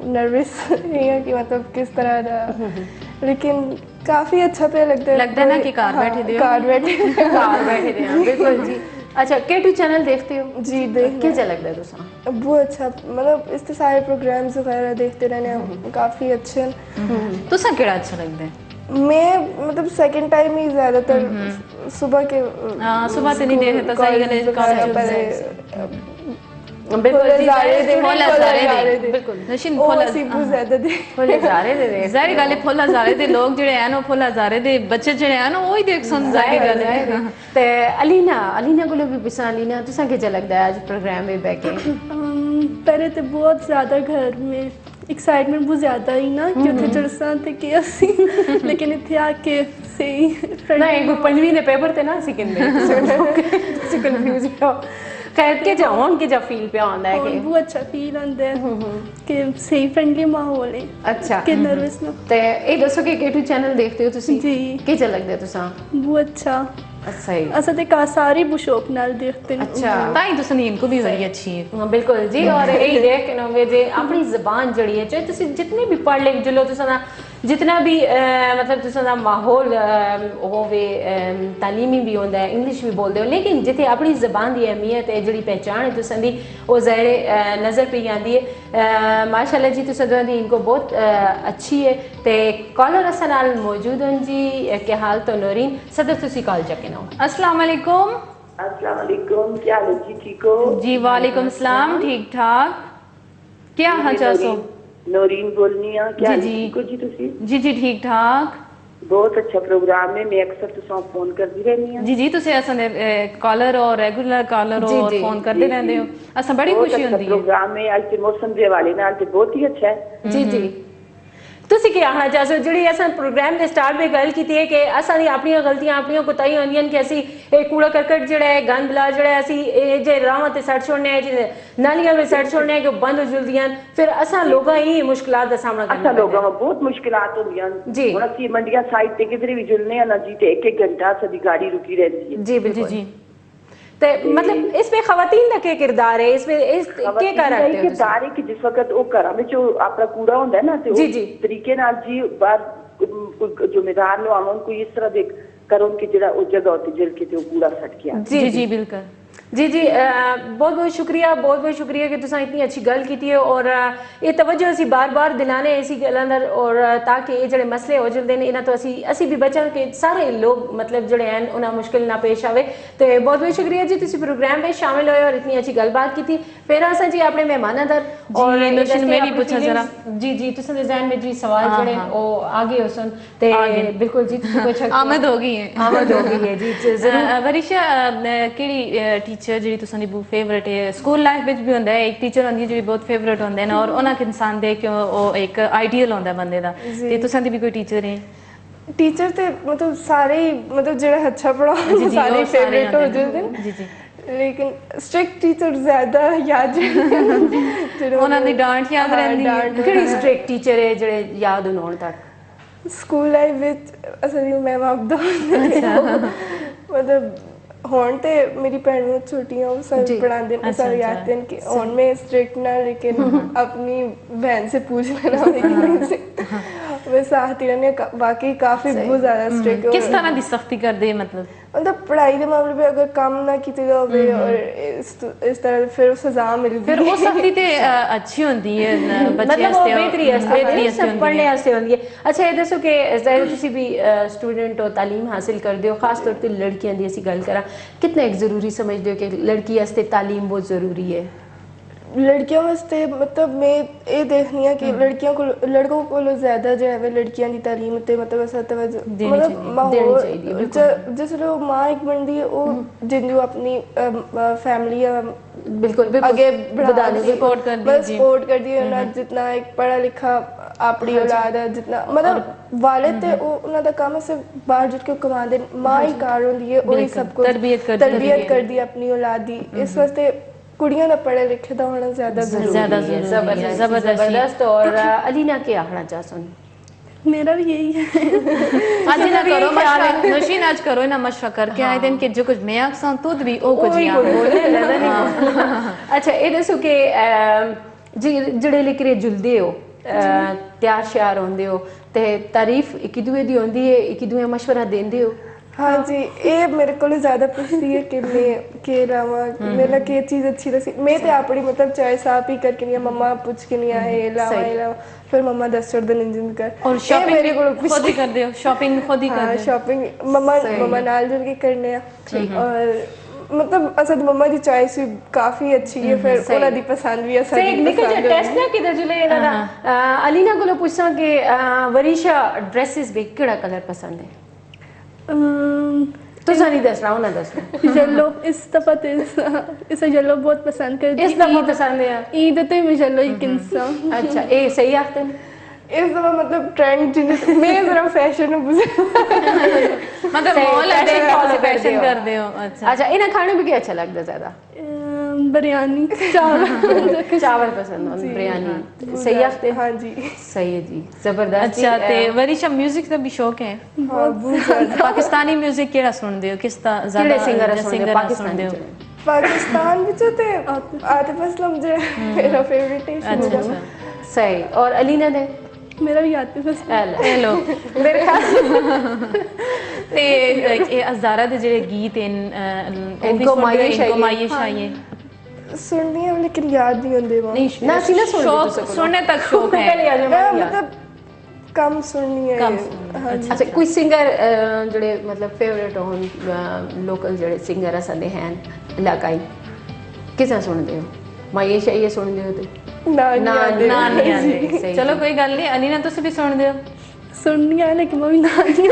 नर्वस है कि मतलब किस तरह दा, लेकिन काफ़ी अच्छा पे लगता है ना कि घर बैठे दे हो। घर बैठे घर बैठे दे हैं, बिल्कुल जी। अच्छा K2 चैनल देखते हो जी देख क्या लगता है तुसा बहुत अच्छा, मतलब इसके सारे प्रोग्राम्स वगैरह देखते रहने काफ़ी अच्छे हैं। तुसा केड़ा अच्छा लगदा है? मैं मतलब सेकंड टाइम ही ज़्यादातर सुबह के सुबह से नहीं देखता, सही गल है, कॉलेज बिल्कुल जी फुल हज़ारे दे बिल्कुल नशीन ਉਹ फुल ਅਸੀਂ ਬਹੁਤ ਜ਼ਿਆਦਾ ਦੇ फुल हज़ारे दे ਜ਼ਾहिर ਗੱਲ ਹੈ ਫੁੱਲ ਹਜ਼ਾਰੇ ਦੇ ਲੋਕ ਜਿਹੜੇ ਹਨ ਉਹ ਫੁੱਲ ਹਜ਼ਾਰੇ ਦੇ ਬੱਚੇ ਜਿਹੜੇ ਹਨ ਉਹ ਹੀ ਦੇਖ ਸੁਣ ਜ਼ਾਹਿਰ ਗੱਲ ਹੈ। ਤੇ ਅਲੀਨਾ ਕੋਲੋਂ ਵੀ ਪੁੱਛਾਂ ਅਲੀਨਾ ਤੁਸਾਂ ਕੀ ਲੱਗਦਾ ਹੈ ਅੱਜ ਪ੍ਰੋਗਰਾਮ ਵਿੱਚ ਬੈ ਕੇ पहले तो बहुत ज़्यादा घर में एक्साइटमेंट बहुत ज़्यादा ही ना कि उत्थे जलसा ते कि असी लेकिन इत्थे आके सही नहीं को पंजवीं ने पेपर ते ना सी किंदे ਤੁਸੀਂ ਕਨਫਿਊਜ਼ ਹੋ ਖੈਰ ਕੇ ਜਾਉਣ ਕਿ ਜਾਂ ਫੀਲ ਪਿਆ ਆਉਂਦਾ ਹੈ और ਕਿ बहुत अच्छा फील आंदा है कि सही फ्रेंडली माहौल है ਅੱਛਾ कि नर्वस ना ਤੇ ਇਹ ਦੱਸੋ ਕਿ K2 ਚੈਨਲ ਦੇਖਦੇ ਹੋ ਤੁਸੀਂ जी ਕੀ ਲੱਗਦਾ ਤੁਸਾਂ बहुत अच्छा ਅੱਛਾ ਹੀ असा ते का सारी बुशोक नाल देखते हैं अच्छा ਤਾਂ ਹੀ ਤੁਸੀਂ ਨੀਂਦ ਕੋ ਵੀ ਬੜੀ ਅੱਛੀ ਹੈ। हाँ बिल्कुल जी और यही देख के नोगे जे अपनी ज़बान जड़ी है चाहे तुसी जितने भी पढ़ लिख जलो तुसा जितना भी मतलब तुसा दा माहौल होवे तालीमी भी होंदा है इंग्लिश भी बोलते हो लेकिन जिथे अपनी ज़बान की अहमियत है जड़ी पहचान है तुसा दी वो ज़ाहिर नज़र पे आती है। माशाल्लाह जी तुसा दोनों दी इनको बहुत अच्छी है ते कॉलर असा नाल मौजूद हैं जी के हाल तो नौरीन सदर तुसी कॉल चके ना अस्सलाम वालेकुम। अस्सलाम वालेकुम, क्या हाल है जी, ठीक हो? जी वालेकुम सलाम, ठीक ठाक। क्या हाल चाल सो? नौरीन बोलनी है, क्या हाल जी, है, जी। ठीक हो जी तुसी? जी ठीक ठाक। बहुत अच्छा प्रोग्राम है, मैं अक्सर तुसां फोन करती रहनी हां। जी तुसे असन कॉलर और रेगुलर कॉलर जी, और जी, फोन करते रहंदे हो असन बड़ी बहुत खुशी अच्छा होंदी है। प्रोग्राम है, आज के मौसम के हवाले नाल ते बहुत ही अच्छा है। जी जी ਤੁਸੀਂ ਕੀ ਆਖਣਾ ਚਾਹਦੇ ਹੋ ਜਿਹੜੀ ਅਸਾਂ ਪ੍ਰੋਗਰਾਮ ਦੇ ਸਟਾਰਟ ਵਿੱਚ ਗੱਲ ਕੀਤੀ ਹੈ ਕਿ ਅਸਾਂ ਦੀ ਆਪਣੀਆਂ ਗਲਤੀਆਂ ਆਪਣੀਆਂ ਕੋਤਾਹੀਆਂ ਹੁੰਦੀਆਂ ਨੇ ਕਿ ਅਸੀਂ ਇਹ ਕੂੜਾ ਕਰਕਟ ਜਿਹੜਾ ਹੈ ਗੰਦ ਬਲਾ ਜਿਹੜਾ ਹੈ ਅਸੀਂ ਇਹ ਜੇ ਰਾਹਾਂ ਤੇ ਸੱਟ ਛੋੜਨੇ ਹੈ ਜਿਹਦੇ ਨਾਲੀਆਂ ਵਿੱਚ ਸੱਟ ਛੋੜਨੇ ਹੈ ਕਿ ਉਹ ਬੰਦ ਹੋ ਜੁਲਦੀਆਂ ਫਿਰ ਅਸਾਂ ਲੋਕਾਂ ਹੀ ਮੁਸ਼ਕਲਾਂ ਦਾ ਸਾਹਮਣਾ ਕਰਨਾ अच्छा लोगों में बहुत मुश्किलात होंदियां जी। हुण असीं मंडियां साइड ते किधरे भी जुलने ना जी ते एक घंटा साडी गाड़ी रुकी रहती है। जी जी बिल्कुल जी तो मतलब इसमें खवातीन का क्या किरदार है इसमें इस क्या कर रहे हो तुसी? दारे कि जिस वक्त वो घरां विच अपना कूड़ा होंदा है ना ते जी, उस जी। तरीके नाल जी बाहर जिम्मेदार लोग आवन कोई इस तरह देख करो कि जेड़ा उस जगह उत्ते जिल के ते वो कूड़ा सट गया। जी बिल्कुल जी जी बहुत बहुत शुक्रिया कि तुसां इतनी अच्छी गल की है और ये तवज्जो असी बार बार दिलाने इसी गल्लां दा और ताकि ये जेड़े मसले हो जल्दे ने इन्हां तो असी भी बचन के सारे लोग मतलब जेड़े हैं उन्हां मुश्किल ना पेश आवे तो बहुत बहुत शुक्रिया जी तुसी प्रोग्राम में शामिल होए और इतनी अच्छी गलबात की फिर असां जी अपने मेहमानां दर और नौशीन मैं भी पूछा जरा जी तुसां दे ज़हन में जी सवाल जेड़े ओ आगे हो सन ते बिल्कुल जी तुसी पूछ सकते हो आमद हो गई है जी जरूर वरिशा केड़ी टीचर ਜਿਹੜੀ ਤੁਸਾਂ ਦੀ ਬਹੁਤ ਫੇਵਰਿਟ ਹੈ ਸਕੂਲ ਲਾਈਫ ਵਿੱਚ ਵੀ ਹੁੰਦਾ ਹੈ ਇੱਕ ਟੀਚਰ ਹੁੰਦੀ ਹੈ ਜਿਹੜੀ ਬਹੁਤ ਫੇਵਰਿਟ ਹੁੰਦੇ ਨੇ ਔਰ ਉਹਨਾਂ ਇਨਸਾਨ ਦੇ ਕਿ ਉਹ ਇੱਕ ਆਈਡੀਅਲ ਹੁੰਦਾ ਬੰਦੇ ਦਾ ਤੇ ਤੁਸਾਂ ਦੀ ਵੀ ਕੋਈ ਟੀਚਰ ਹੈ टीचर ते मतलब सारे ही मतलब जेड़ा अच्छा पढ़ाओ सारे फेवरेट हो जाते हैं जी लेकिन स्ट्रिक्ट टीचर ज्यादा याद ਉਹਨਾਂ ਦੀ ਡਾਂਟ ਯਾਦ ਰਹਿੰਦੀ ਹੈ ਕਿਹੜੀ ਸਟ੍ਰਿਕਟ ਟੀਚਰ ਹੈ ਜਿਹੜੇ ਯਾਦ ਹੋਣ ਤੱਕ ਸਕੂਲ ਲਾਈਫ ਵਿੱਚ ਅਸਲੀ ਮੈਮ ਆਪਦਾ मतलब ਹੁਣ ਤੇ ਮੇਰੀ ਭੈਣ ਨੂੰ ਛੋਟੀਆਂ ਉਹ सब पढ़ाते हैं सब याद हैं कि ਹੁਣ मैं स्ट्रिक्ट ना लेकिन अपनी बहन से पूछ लेना लेकिन मैं साथ ही रहने वाकई काफी बहुत ज्यादा स्ट्रिक्ट किस तरह की सख्ती कर दे मतलब पढ़ाई के मामले में अगर काम ना किया जाए और इस तरह फिर सजा मिलती फिर वो सख्ती ते अच्छी होती है बच्चे मतलब वो बेहतरी पढ़ने वास्ते होती है। अच्छा ये दसो कि ज़ाहिर तुसी भी स्टूडेंट हो तालीम हासिल करते हो खास तौर पर लड़कियां दी असी गल करा कितना एक जरूरी समझते हो कि लड़की वास्ते तालीम बहुत जरूरी है? लड़कियों वास्ते मतलब मैं ये देखनी है कि लड़कियों को लड़कों को ज्यादा जो है लड़कियां की तालीम ते मतलब ऐसा तवज्जो मतलब माहौल जिस लोग माँ एक बनती है वो जिंदू अपनी फैमिली बिल्कुल आगे बढ़ाने की सपोर्ट कर दी है जितना एक पढ़ा लिखा अपनी औलाद है जितना मतलब वाले ते उन्हों का काम सिर्फ बाहर जुट के कमा दे माँ ही कार होंदी है वही सब कुछ तरबियत कर दी अपनी औलाद दी इस वास्ते कुड़ियां दा पढ़े लिखे दा होना ज्यादा जरूरी है जबरदस्त। और अलीना क्या आखना चाहती हूं? मेरा भी यही है आज ना करो मशवरा नौशीन आज करो ना मशवरा करके आए दिन के जो कुछ मैं आखसा तू भी ओ कुछ याद बोले अच्छा ये दसो कि ਜਿਹੜੇ ਲਿਕਰੇ ਜੁਲਦੇ ਹੋ ਤਿਆਰ ਸ਼ਿਆਰ ਹੁੰਦੇ ਹੋ ਤੇ ਤਾਰੀਫ ਇੱਕ ਦੂਏ ਦੀ ਹੁੰਦੀ ਹੈ, ਇੱਕ ਦੂਏ ਮਸ਼ਵਰਾ ਦਿੰਦੇ ਹੋ? हाँ जी, ये मेरे को ज़्यादा पूछती है कि मैं के लावा मेरा के चीज़ अच्छी लगी। मैं तो अपनी मतलब चॉइस आप ही करके नहीं, मम्मा पूछ के नहीं आए लावा ये लावा, फिर मम्मा 10 दिन इंजन कर और शॉपिंग खुद ही कर दो? शॉपिंग खुद ही कर दो? शॉपिंग मम्मा नाल जुल के करने और मतलब असद मम्मा की चॉइस भी काफी अच्छी है, फिर उन्हां दी पसंद भी असद दी निकल जा टेस्ट ना किधर जुले इन्हां दा अलीना कोलो पुछां कि वरीशा ड्रेसेस भी केड़ा कलर पसंद है? तो नहीं दस रहा हूँ ना दस येलो इस दफा तो इसे येलो बहुत पसंद करती इस दफा पसंद है ईद तो मैं येलो ही किंसा। अच्छा ये सही आखते हैं इस दफा मतलब ट्रेंड जिन्हें मैं जरा फैशन में मतलब मॉल देख के फैशन कर दे हो? अच्छा इन्हें खाने में क्या अच्छा लगता है ज्यादा? बिरयानी चावल चावल पसंद है, बिरयानी सही आखते? हाँ जी सही है जी, जबरदस्त। अच्छा ते वरीशा म्यूजिक दा भी शौक है? हाँ बहुत ज़्यादा। पाकिस्तानी म्यूजिक केड़ा सुनदे हो? किस दा ज्यादा सिंगर सुनदे हो? पाकिस्तान विच ते आतिफ असलम जो मेरा फेवरेट है। अच्छा सही। और अलीना ने? मेरा भी आतिफ असलम। हेलो मेरे ख्याल ते ये अज़ारा दे जेड़े गीत हैं इनको मायूश आई है सुननी है लेकिन याद नहीं होंदे वो। ना सी ना शौक सुनने तक शौक है पहले आ जाओ मतलब कम सुननी है। कम हाँ जी। अच्छा कोई सिंगर जेड़े मतलब फेवरेट होन लोकल जेड़े सिंगर असदे हैं इलाकाई किसा सुनदे हो? मायूश आई सुनदे हो ते ना ना नहीं आंदे? सही। चलो कोई गल नहीं। अलीना तुसी भी सुनदे हो? सुननी है लेकिन मैं भी ना नहीं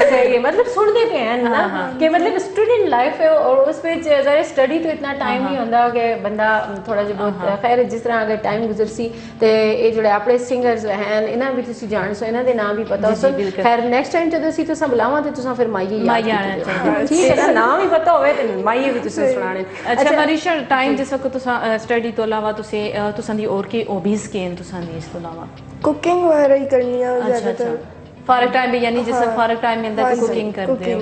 सही है, मतलब सुनते पे हैं ना कि मतलब स्टूडेंट लाइफ है और उस पे जरा स्टडी तो इतना टाइम नहीं होता कि बंदा थोड़ा जिहा बहुत खैर जिस तरह अगर टाइम गुजरसी ते ये जेड़े अपने सिंगर्स हैं इन्हां भी तुसी जान सो इन्हां दे नाम भी पता हो। खैर नेक्स्ट टाइम जदों असीं तुसां बुलावां ते तुसां फिर माइये आना चाहिए। ठीक है ना, नाम ही पता होवे ते माइये भी तुसां सुनाने। अच्छा वरीशा टाइम जिस वक्त तुसां स्टडी तो अलावा तुसां दी और की हॉबीज के हैं तुसां दी? इस तो अलावा कुकिंग वगैरह ही करनी है अच्छा ज्यादातर। फारग टाइम भी यानी जिस फारग टाइम मिलता है कुकिंग करते हो?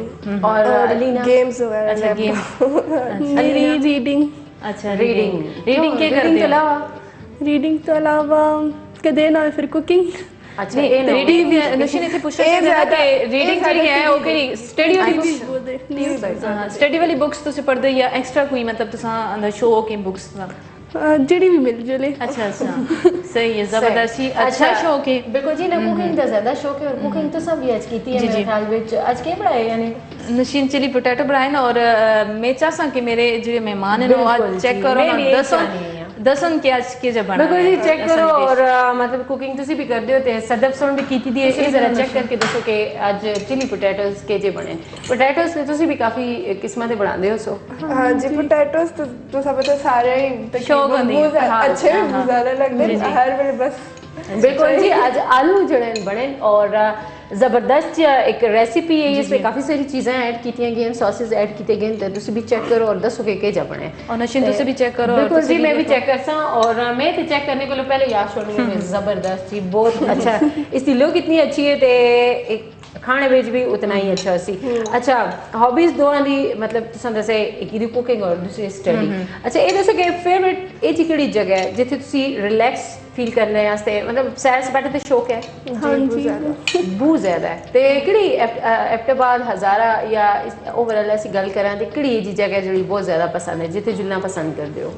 और अलीना? गेम्स वगैरह। अच्छा गेम। मेरी रीडिंग। अच्छा रीडिंग के करते के हो? अलावा रीडिंग तो अलावा कदे ना फिर कुकिंग। अच्छा ये रीडिंग नशीन इथे पूछा कि रीडिंग जेडी है ओ केड़ी स्टडी वाली बुक्स? स्टडी वाली बुक्स तुसी पढ़दे या एक्स्ट्रा कोई मतलब तुसां अंदर शौक है बुक्स दा? जेडी भी मिल जुले। अच्छा सही है जबरदस्ती अच्छा शौक है बिल्कुल जी। ना कुकिंग दा ज्यादा शौक है और कुकिंग तो सब भी आज कीती है मेरे ख्याल विच। आज के बनाए यानी नशीन चिली पोटैटो बनाए ना और मैं चाहसा कि मेरे जो मेहमान हैं वो आज चेक करो ना दसन के आज के जब बना बिल्कुल जी चेक करो और मतलब कुकिंग तुसी भी करदे हो ते सदफ सोन भी कीती दी है जरा चेक करके दसो कि आज चिली पोटैटोस के जे बने। पोटैटोस ने तुसी भी काफी किस्मां दे बनांदे हो सो? हाँ जी पोटैटोस तो सब तो सारे ही शौक होंदी है। अच्छे भी ज्यादा लगदे हर वेले बस। बिल्कुल जी आज आलू जड़े बने और जबरदस्त एक रेसिपी है इसमें काफी सारी चीजें ऐड की गई सॉसेस ऐड किए गए तो तुसी भी चेक करो और दसो के जा बने। और नशीन तुसी भी चेक करो? बिल्कुल जी मैं भी चेक करसा और मैं तो चेक करने को पहले याद छोड़नी है जबरदस्त जी बहुत अच्छा इसकी लुक इतनी अच्छी है ते एक खाने विच भी उतना ही अच्छा सी। अच्छा हॉबीज दोवां दी मतलब तुसां दसे एक दी कुकिंग और दूसरी स्टडी। अच्छा ये दसो कि फेवरेट ए जी केड़ी जगह है जिथे तुसी रिलैक्स फील करने वास्ते मतलब सैर सपाटे ते शौक है? हाँ जी बहुत ज्यादा है ते केड़ी एबटाबाद हजारा या ओवरऑल ऐसी गल करां ते केड़ी जी जगह जेड़ी बहुत ज्यादा पसंद है जिथे जुलना पसंद करदे हो?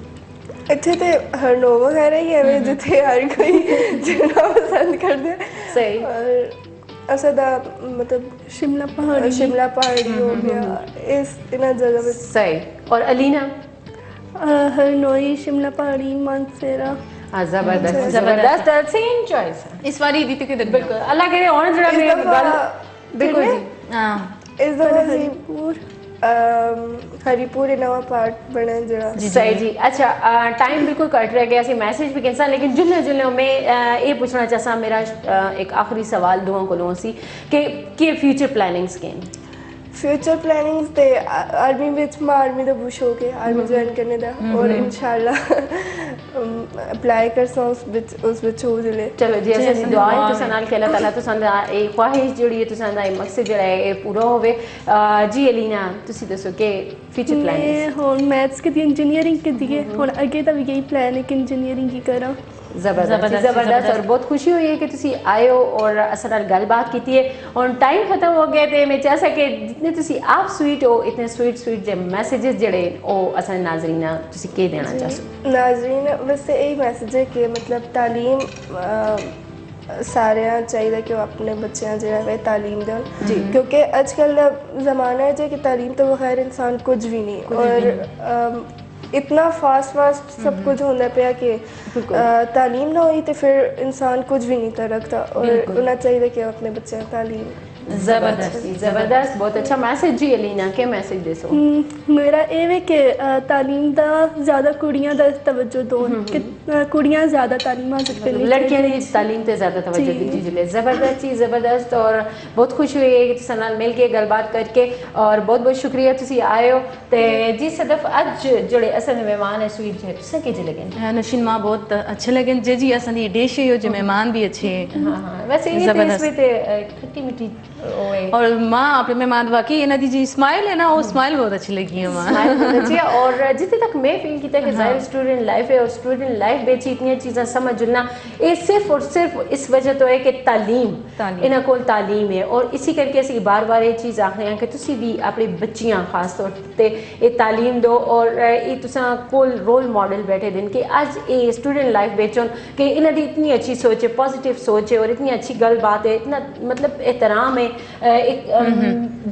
इत्थे ते हरनोव वगैरह ही है जिथे हर कोई जुलना पसंद करदे। सही। और असदा मतलब शिमला पहाड़ी हो गया इस इन जगह पे। सही। और अलीना? हरनोई शिमला पहाड़ी मानसेरा। जबरदस्त सेम चॉइस इस बारी दी किधर बिल्कुल अल्लाह करे और जरा मेरी गल बिल्कुल जी हां इस दफा हरिपुर नवा पार्ट बना जरा। सही जी। अच्छा टाइम बिल्कुल कट रह गया सी मैसेज भी कैंसा लेकिन जुल्ले मैं ये पूछना चाहसा मेरा एक आखिरी सवाल दुआ कोलों सी कि फ्यूचर प्लानिंग्स के ਫਿਊਚਰ ਪਲੈਨਿੰਗਸ ਤੇ ਆਰਮੀ ਵਿੱਚ ਮੈਂ ਆਰਮੀ ਦਾ ਬਹੁਤ ਸ਼ੌਕ ਹੈ ਆਰਮੀ ਜੁਆਇਨ ਕਰਨੇ ਦਾ ਔਰ ਇਨਸ਼ਾਅੱਲਾ ਅਪਲਾਈ ਕਰਸਾਂ ਉਸ ਵਿੱਚ ਹੋ ਜਲੇ ਚਲੋ ਜੀ ਅਸੀਂ ਦੁਆ ਹੈ ਤੁਸਾਂ ਨਾਲ ਕਿ ਅੱਲਾਹ ਤਾਲਾ ਤੁਸਾਂ ਦਾ ਇਹ ਖਵਾਹਿਸ਼ ਜਿਹੜੀ ਹੈ ਤੁਸਾਂ ਦਾ ਇਹ ਮਕਸਦ ਜਿਹੜਾ ਹੈ ਇਹ ਪੂਰਾ ਹੋਵੇ ਜੀ ਅਲੀਨਾ ਤੁਸੀਂ ਦੱਸੋ ਕਿ ਫਿਊਚਰ मैं ਪਲਾਨ हूँ मैथ्स की इंजीनियरिंग की है हूँ अगे का भी यही प्लान है कि इंजीनियरिंग ही करा ਜ਼ਬਰਦਸਤ ਔਰ ਬਹੁਤ ਖੁਸ਼ੀ ਹੋਈ ਹੈ ਕਿ ਤੁਸੀਂ ਆਏ ਹੋ ਔਰ ਅਸਾਂ ਨਾਲ ਗੱਲਬਾਤ ਕੀਤੀ ਹੈ ਹੁਣ ਟਾਈਮ ਖਤਮ ਹੋ ਗਿਆ ਤੇ ਮੈਂ ਚਾਹ ਸਕੇ ਜਿੰਨੇ ਤੁਸੀਂ ਆਪ ਸਵੀਟ ਹੋ ਇਤਨੇ ਸਵੀਟ ਜੇ ਮੈਸੇजेस ਜਿਹੜੇ ਉਹ ਅਸਾਂ ਨਾਜ਼ਰੀਨਾਂ ਤੁਸੀਂ ਕੀ ਦੇਣਾ ਚਾਹੋ नाजरीन वैसे यही मैसेज है कि मतलब तालीम ਸਾਰਿਆਂ ਚਾਹੀਦਾ ਕਿ ਉਹ ਆਪਣੇ ਬੱਚਿਆਂ ਜਿਹੜਾ ਹੈ ਤਾਲੀਮ ਦੇਣ ਕਿਉਂਕਿ ਅੱਜ ਕੱਲ੍ਹ ਦਾ ਜ਼ਮਾਨਾ ਹੈ ਕਿ ਤਾਲੀਮ ਤੋਂ ਬਗੈਰ ਇਨਸਾਨ ਕੁਝ ਵੀ ਨਹੀਂ ਔਰ इतना फास्ट सब कुछ होता पाया कि तालीम ना हुई तो फिर इंसान कुछ भी नहीं कर रखता और उन्हें चाहिए कि अपने बच्चे तालीम ਜ਼ਬਰਦਸਤ ਬਹੁਤ ਅੱਛਾ ਮੈਸੇਜ ਜੀ ਅਲੀਨਾ ਕੀ ਮੈਸੇਜ ਦੇਸੋ मेरा ਇਹ ਵੇ ਕਿ ਤਾਲੀਮ ਦਾ ਜ਼ਿਆਦਾ ਕੁੜੀਆਂ ਦਾ ਤਵੱਜੋ ਦੇਣ ਕਿ ਕੁੜੀਆਂ ਜ਼ਿਆਦਾ ਤਾਲੀਮ ਹਾਸਲ ਕਰਨੀ ਲੜਕੀਆਂ ਦੀ ਤਾਲੀਮ ਤੇ ਜ਼ਿਆਦਾ ਤਵੱਜੋ ਦਿੱਤੀ ਜਾਵੇ ਜ਼ਬਰਦਸਤ ਔਰ ਬਹੁਤ ਖੁਸ਼ੀ ਹੋਈ ਹੈ ਕਿ ਤੁਸੀਂ ਨਾਲ ਮਿਲ ਕੇ ਗੱਲਬਾਤ ਕਰਕੇ ਔਰ ਬਹੁਤ ਬਹੁਤ ਸ਼ੁਕਰੀਆ ਤੁਸੀਂ ਆਏ ਹੋ ਤੇ ਜੀ ਸਦਫ ਅੱਜ ਜਿਹੜੇ ਅਸਲ ਮਹਿਮਾਨ ਹੈ ਸਵੀਟ ਜੀ ਤੁਸੀਂ ਕਿਹਦੇ ਲੱਗੇ नशीन माँ बहुत अच्छे लगे जी असांजी डिश हो जो मेहमान भी अच्छे हाँ वैसे ये तो इसमें तो खट्टी मीठी और माँ अपने मेहमान वाकई इन्हों दी जी स्माइल है ना वो स्माइल बहुत अच्छी लगी है माँ स्माइल बहुत अच्छी है और जितने तक मैं फील किया कि जाहिर स्टूडेंट लाइफ है और स्टूडेंट लाइफ बेच इतनी चीज़ें समझना ये सिर्फ और सिर्फ इस वजह तो है कि तालीम इन्हों को तालीम है और इसी करके असी बार बार ये चीज़ आखते हैं कि तुसी भी अपनी बच्चियां खास तौर पर ये तालीम दो और ये तुसा कोल रोल मॉडल बैठे दिन कि अज ये स्टूडेंट लाइफ बेचो कि इन्हों की इतनी अच्छी सोच है पॉजिटिव सोच है और इतनी अच्छी गल बात है इतना मतलब एहतराम है एक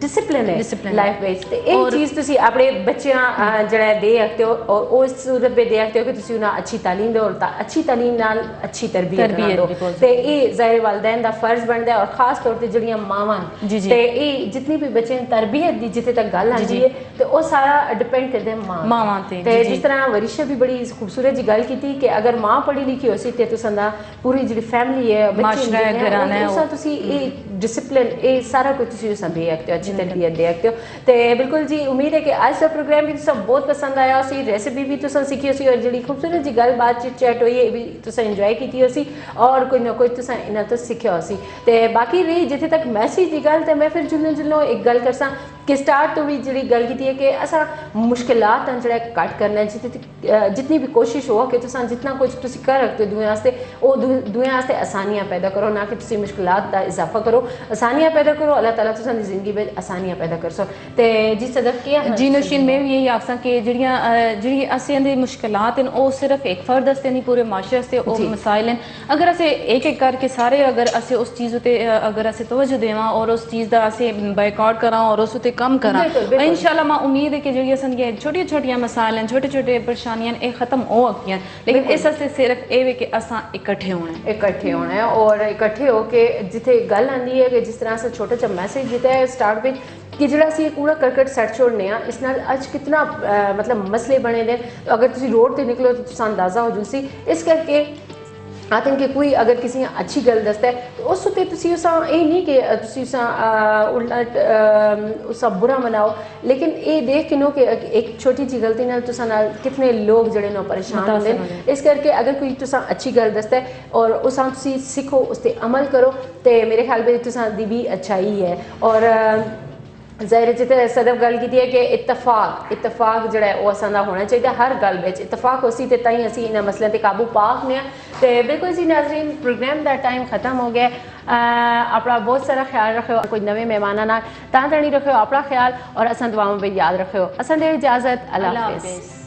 डिसिप्लिन है लाइफ बेच ते एक चीज़ तुसी अपने बच्चियां जड़ा दे सकते हो और उस सूरत में दे सकते हो कि तुसी उन्हें अच्छी तालीम दो और अच्छी तालीम नाल अच्छी तरबियत दो ते ये ज़ाहिर वालिदैन दा फर्ज बनता है और खास तौर पर जड़ियां मावां ते ये जितनी भी बच्चे तरबियत दी जिथे तक गल आती है तो वो सारा डिपेंड करता है मावां ते जिस तरह वरिशा भी बड़ी खूबसूरत जी गल की थी कि अगर माँ पढ़ी लिखी हो सी ते तुसां दा पूरी जी फैमिली है बच्चे घराना है तुसी ये डिसिप्लिन ये सारा कुछ तुसी उस दे सकते हो अच्छी तरबियत दे सकते हो तो बिल्कुल जी उम्मीद है कि आज का प्रोग्राम भी तुसा बहुत पसंद आया उसी रेसिपी भी तुसा सीखी उसी और जी खूबसूरत जी गल बात चिट हुई है भी तुसा इंजॉय की उसी और कोई ना कोई तुसा इन्हां तो सीखिया उसी तो बाकी रही जिथे तक मैसेज की गल तो मैं फिर जुल्लो एक गल करसा कि स्टार्ट तो भी जी गल की है कि असा मुश्किलात जो घट करना जितनी भी कोशिश हो कि तुसा जितना कुछ तुसी कर रखते हो दुए वास्ते वो दुए वास्ते आसानियां पैदा करो ना कि तुसी मुश्किलात का इजाफा करो आसानियां पैदा करो अल्लाह ताला तुसा दी जिंदगी में आसानियां पैदा कर सो ते जी सदफ क्या जी नौशीन मैं भी यही आखसा कि जी असें दी मुश्किलात हैं वो सिर्फ एक फर्द वास्ते नहीं पूरे माशरे वास्ते वो मसाइल हैं अगर असें एक एक करके सारे अगर असें उस चीज़ उते अगर असें तवज्जो देवां और उस चीज़ का असें बायकॉट करां और उस उते कम करा इंशाल्लाह मैं उम्मीद है कि जो असां छोटी छोटियां मसाइल हैं छोटे छोटे परेशानियां ये खत्म हो गई लेकिन इस वास्ते सिर्फ ये कि असां इकट्ठे होना है और इकट्ठे होके जिथे गल आंदी है कि जिस तरह से छोटा सा मैसेज दिता है स्टार्ट में कि जो असी कूड़ा करकट सट छोड़ने इस नाल अज कितना मतलब मसले बने दे तो अगर तुसी रोड ते निकलो तो तुसा अंदाज़ा हो जुसी इस करके आई थिंक कि कोई अगर किसी अच्छी गल दसता है तो उस उत्ते तुसी उसा ये नहीं कि तुसी उसा उल्ट उसा बुरा मनाओ लेकिन ये देख के नो कि एक छोटी जी गलती नाल तुसा नाल कितने लोग जड़े नो परेशान होंदे इस करके अगर कोई तुसा अच्छी गल दसता है और उसा तुसी सीखो उस ते अमल करो तो मेरे ख्याल में तुसा दी भी अच्छाई है और ज़ाहिर जिते सदफ गल की है कि इतफाक जो है वो असां होना चाहिए हर गल में इतफाक होसी तो ताई असी इन मसलों पर काबू पा सकते हैं तो बिल्कुल जी नाज़रीन प्रोग्राम का टाइम ख़त्म हो गया अपना बहुत सारा ख्याल रखो कोई नवे मेहमाना ना ताणी रखो अपना ख्याल और असां दुआओं में याद रखो असां दे इजाज़त अल्लाह हाफ़िज़।